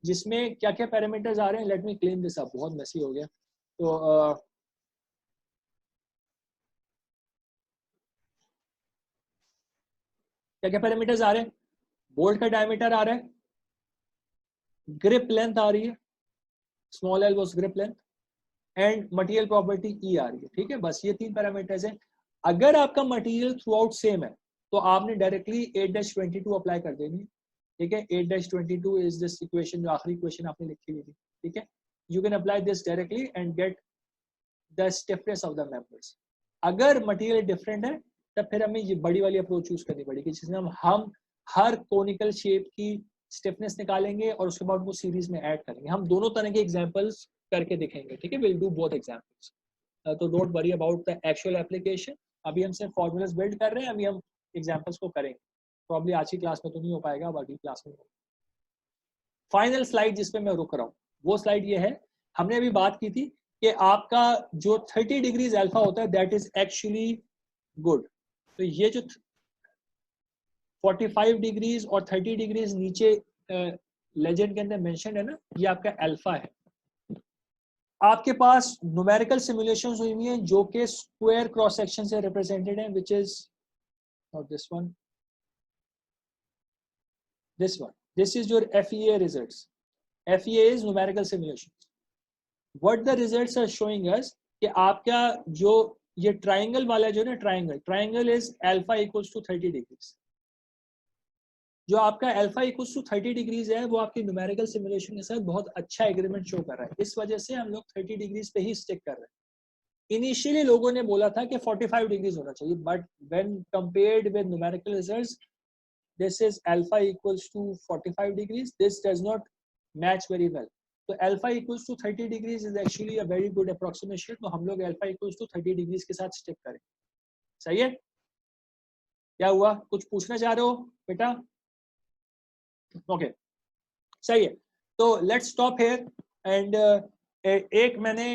जिसमें क्या क्या पैरामीटर्स आ रहे हैं. Late me clean this up, बहुत मेसी हो गया. तो क्या क्या पैरामीटर्स आ रहे हैं, बोल्ट का डायमीटर आ रहा है, ग्रिप लेंथ आ रही है, small L was grip length, and material property E आ रही है. ठीक है, बस ये 3 पैरामीटर्स हैं. अगर आपका मटेरियल थ्रू आउट सेम है तो आपने डायरेक्टली 8-22 अप्लाई कर देनी है. ठीक है, 8-22 इज दिस इक्वेशन, जो आखिरी इक्वेशन आपने लिखी हुई थी. ठीक है, you can apply this directly and get the stiffness of the members. अगर मटेरियल डिफरेंट है तब फिर हमें ये बड़ी वाली अप्रोच यूज करनी पड़ेगी, जिसमें हम हर कोनिकल शेप की स्टिफनेस निकालेंगे और उसके बाद वो सीरीज में ऐड करेंगे. हम दोनों तरह के एग्जांपल्स करके दिखेंगे. ठीक है, विल डू बोथ एग्जांपल्स. तो don't worry about the actual application. अभी हम सिर्फ फॉर्मूलाज बिल्ड कर रहे हैं, अभी हम एग्जांपल्स को करेंगे. प्रॉब्ली आज की क्लास में तो नहीं हो पाएगा, बाकी क्लास में. फाइनल स्लाइड जिस पे मैं रुक रहा हूँ वो स्लाइड ये है. हमने अभी बात की थी कि आपका जो 30 डिग्रीज अल्फा होता है दैट इज एक्चुअली गुड. तो ये जो 45 डिग्रीज और 30 डिग्रीज नीचे लेजेंड के अंदर मेंशन है ना, ये आपका अल्फा है. आपके पास न्यूमेरिकल सिमुलेशंस हुई हुई हैं जो कि स्क्वायर क्रॉस सेक्शन से रिप्रेजेंटेड हैं, which is not this one, this one. This is your FEA results. FEA is numerical simulations. What the results are showing us कि आपका जो ये ट्राइंगल वाला जो ना, triangle is alpha equals to 30 degrees. जो आपका अल्फा इक्वल्स टू 30 डिग्रीज है वो आपकी न्यूमेरिकल सिमुलेशन के साथ बहुत अच्छा एग्रीमेंट शो कर रहा है. इस वजह से हम लोग 30 डिग्रीज पे ही स्टिक कर रहे हैं. इनिशियली लोगों ने बोला था कि 45 डिग्रीज होना चाहिए, but when compared with numerical results, this is alpha equals to 45 degrees. This does not match very well. So alpha equals to 30 degrees is actually a very good approximation. तो हम लोग alpha equals to 30 degrees के साथ stick करें. सही है? क्या हुआ, कुछ पूछना चाह रहे हो बेटा? Okay, सही है. तो let's stop here. And एक मैंने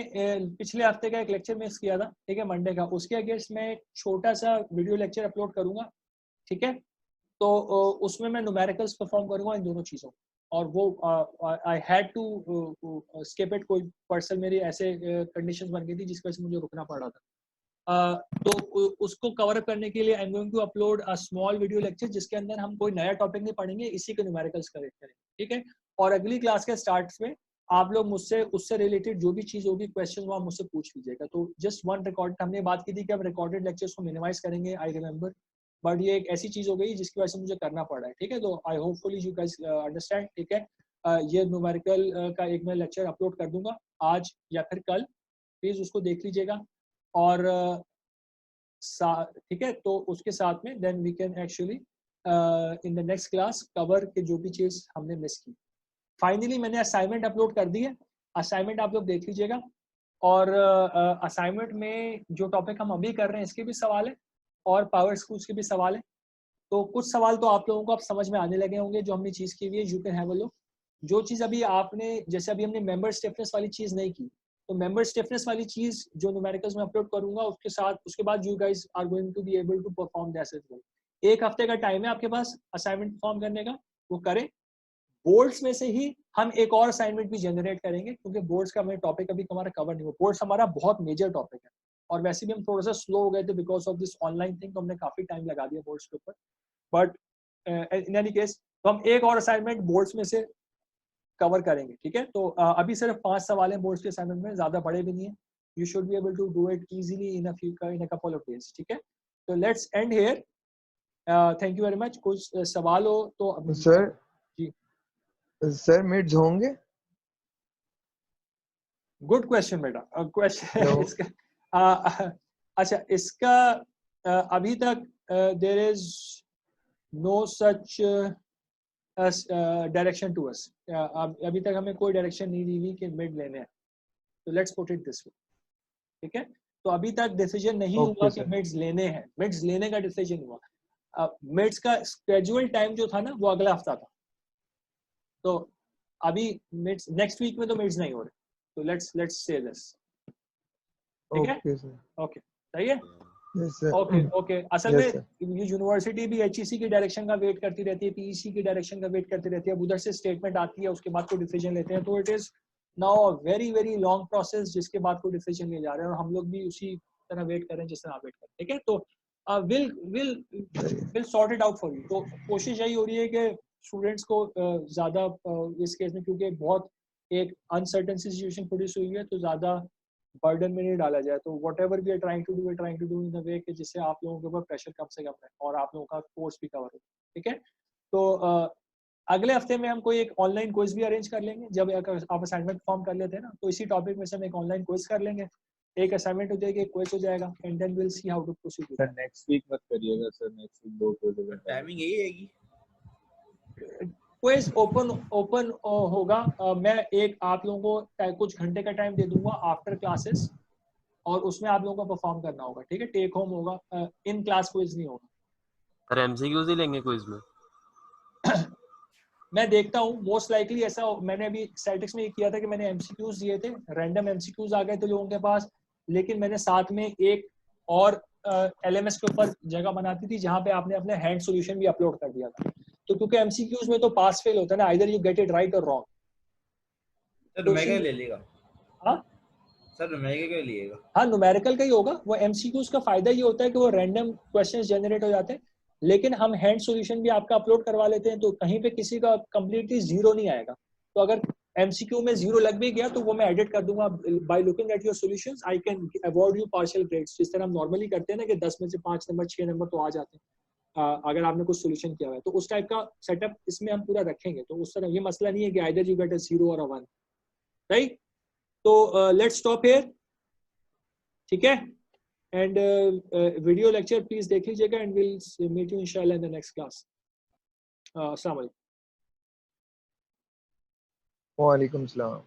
पिछले हफ्ते का एक लेक्चर मिस किया था, ठीक है, मंडे का. उसके अगेंस्ट मैं छोटा सा वीडियो लेक्चर अपलोड करूंगा. ठीक है, तो उसमें मैं न्यूमेरिकल्स परफॉर्म करूंगा इन दोनों चीज़ों. और वो I had to skip it. कोई पर्सन मेरी ऐसे कंडीशंस बन गई थी जिसकी वजह से मुझे रुकना पड़ रहा था. तो उसको कवर अप करने के लिए I am going to upload a small video lecture जिसके अंदर हम कोई नया टॉपिक नहीं पढ़ेंगे, इसी के न्यूमेरिकल्स करेक्ट करेंगे. ठीक है, और अगली क्लास के स्टार्ट में आप लोग मुझसे उससे रिलेटेड जो भी चीज़ होगी, क्वेश्चन वो आप मुझसे पूछ लीजिएगा. तो जस्ट वन रिकॉर्ड, हमने बात की थी कि हम रिकॉर्डेड लेक्चर्स को मिनिमाइज करेंगे, आई रिमेंबर, बट ये एक ऐसी चीज हो गई जिसकी वजह से मुझे करना पड़ रहा है. ठीक है, तो आई होपफुली यू गाइस अंडरस्टैंड. ठीक है, ये न्यूमेरिकल का एक मैं लेक्चर अपलोड कर दूंगा आज या फिर कल, प्लीज उसको देख लीजिएगा. और ठीक है, तो उसके साथ में then we can actually in the next class cover के जो भी चीज हमने मिस की. फाइनली मैंने असाइनमेंट अपलोड कर दी है, असाइनमेंट आप लोग देख लीजिएगा. और असाइनमेंट में जो टॉपिक हम अभी कर रहे हैं इसके भी सवाल है और पावर स्कूल्स के भी सवाल है. तो कुछ सवाल तो आप लोगों को आप समझ में आने लगे होंगे जो हमने चीज़ की हुई है. You can have a look. जो चीज़ अभी आपने, जैसे अभी हमने मेंबर स्टिफनेस वाली चीज़ नहीं की, तो मेंबर स्टिफनेस वाली चीज़ जो न्यूमेरिकल्स में अपलोड करूंगा उसके साथ, उसके बाद you guys are going to be able to perform that as well. 1 हफ्ते का टाइम है आपके पास असाइनमेंट परफॉर्म करने का, वो करें. बोर्ड्स में से ही हम एक और असाइनमेंट भी जनरेट करेंगे क्योंकि बोर्ड्स का हमें टॉपिक अभी हमारा कवर नहीं हुआ. बोर्ड्स हमारा बहुत मेजर टॉपिक है और वैसे भी हम थोड़ा सा स्लो हो गए थे because of this online thing, तो हमने काफी टाइम लगा दिया बोर्ड्स के ऊपर. बट इन एनी केस तो हम एक और असाइनमेंट बोर्ड्स में से कवर करेंगे. ठीक है, तो अभी सिर्फ 5 सवाल हैं बोर्ड्स के असाइनमेंट में, ज्यादा बड़े भी नहीं है. You should be able to do it easily in a couple of days. ठीक है, तो let's end here. Thank you very much. कुछ सवाल हो तो सर. जी सर मिड्स होंगे? गुड क्वेश्चन बेटा. क्वेश्चन इसका अच्छा, इसका अभी तक there is no such direction to us. अभी तक हमें कोई डायरेक्शन नहीं दी हुई कि मिड लेने हैं. तो let's put it this way, ठीक है। तो अभी तक डिसीजन नहीं हुआ कि मिड्स लेने हैं, मिड्स लेने का डिसीजन हुआ। मिड्स का स्केड्यूल टाइम जो था ना वो अगला हफ्ता था, तो अभी मिड्स नेक्स्ट वीक में तो मिड्स नहीं हो रहे, तो लेट्स से दिस, ठीक है। ओके सही है। ओके असल में ये यूनिवर्सिटी भी एचईसी की डायरेक्शन का वेट करती रहती है, पीईसी की डायरेक्शन का वेट करती रहती है, अब उधर से स्टेटमेंट आती है, उसके बाद कोई डिसीजन लेते हैं, तो it is now a very very long process जिसके बाद कोई डिसीजन लिए जा रहे हैं, और हम लोग भी उसी तरह वेट कर रहे हैं जिस तरह आप वेट कर रहे हैं, ठीक है। तो will sort it out for you. तो कोशिश यही हो रही है कि स्टूडेंट्स को ज़्यादा इस केस में, क्योंकि बहुत एक अनसर्टेन सिचुएशन प्रोड्यूस हुई है, तो ज़्यादा बर्डन में नहीं डाला जाए। तो whatever we are trying to do in the way कि जिससे आप लोगों के ऊपर प्रेशर कम से कम रहे और आप लोगों का कोर्स भी कवर हो, ठीक है। तो अगले हफ्ते में हम कोई एक ऑनलाइन क्विज भी अरेंज कर लेंगे, जब आप असाइनमेंट फॉर्म कर लेते हैं ना, तो इसी टॉपिक में से हम एक ऑनलाइन क्विज कर लेंगे, एक असाइनमेंट हो जाएगी, एक क्विज हो जाएगा, and then will see how to proceed. Sir next week मत करिएगा sir, next week 2 quiz timing यही रहेगी। क्विज ओपन होगा। मैं एक आप लोगों को कुछ घंटे का टाइम दे दूंगा आफ्टर क्लासेस, और उसमें आप लोगों को परफॉर्म करना होगा, ठीक है। टेक होम होगा, इन क्लास क्विज नहीं होगा। सर एमसीक्यूज ही लेंगे क्विज में? मैं देखता हूँ मोस्ट लाइकली ऐसा, मैंने अभी स्टैटिक्स में ये किया था कि मैंने एमसीक्यूज दिए थे, रैंडम एमसीक्यूज आ गए थे लोगों के पास, लेकिन मैंने साथ में एक और एलएमएस के ऊपर जगह बनाती थी जहाँ पे आपने अपने हैंड सॉल्यूशन भी अपलोड कर दिया था। तो क्योंकि एमसीक्यूज में तो पास फेल होता है ना, either you get it right और रॉन्ग। सर न्यूमेरिकल ले लेगा। हाँ सर न्यूमेरिकल का लिएगा। हाँ न्यूमेरिकल का ही होगा। वो एमसीक्यूज का फायदा ये होता है कि वो रैंडम क्वेश्चंस जनरेट हो जाते हैं, लेकिन हम हैंड सॉल्यूशन भी आपका अपलोड करवा लेते हैं, तो कहीं पे किसी का कंप्लीटली जीरो नहीं आएगा। तो अगर एमसीक्यू में जीरो लग भी गया तो वो मैं एडिट कर दूंगा। By looking at your solutions I can award you partial grades, जिस तरह हम नॉर्मली करते हैं ना कि 10 में से 5 नंबर 6 नंबर तो आ जाते हैं अगर आपने कुछ सॉल्यूशन किया हुआ है, तो उस टाइप का सेटअप इसमें हम पूरा रखेंगे। तो उस तरह ये मसला नहीं है कि आइदर यू गेट अ 0 और अ 1, राइट। तो लेट्स स्टॉप हियर, ठीक है। एंड वीडियो लेक्चर प्लीज देख लीजिएगा, एंड विल मीट यू इंशाल्लाह इन द नेक्स्ट क्लास। अस्सलाम वालेकुम। वालेकुम सलाम।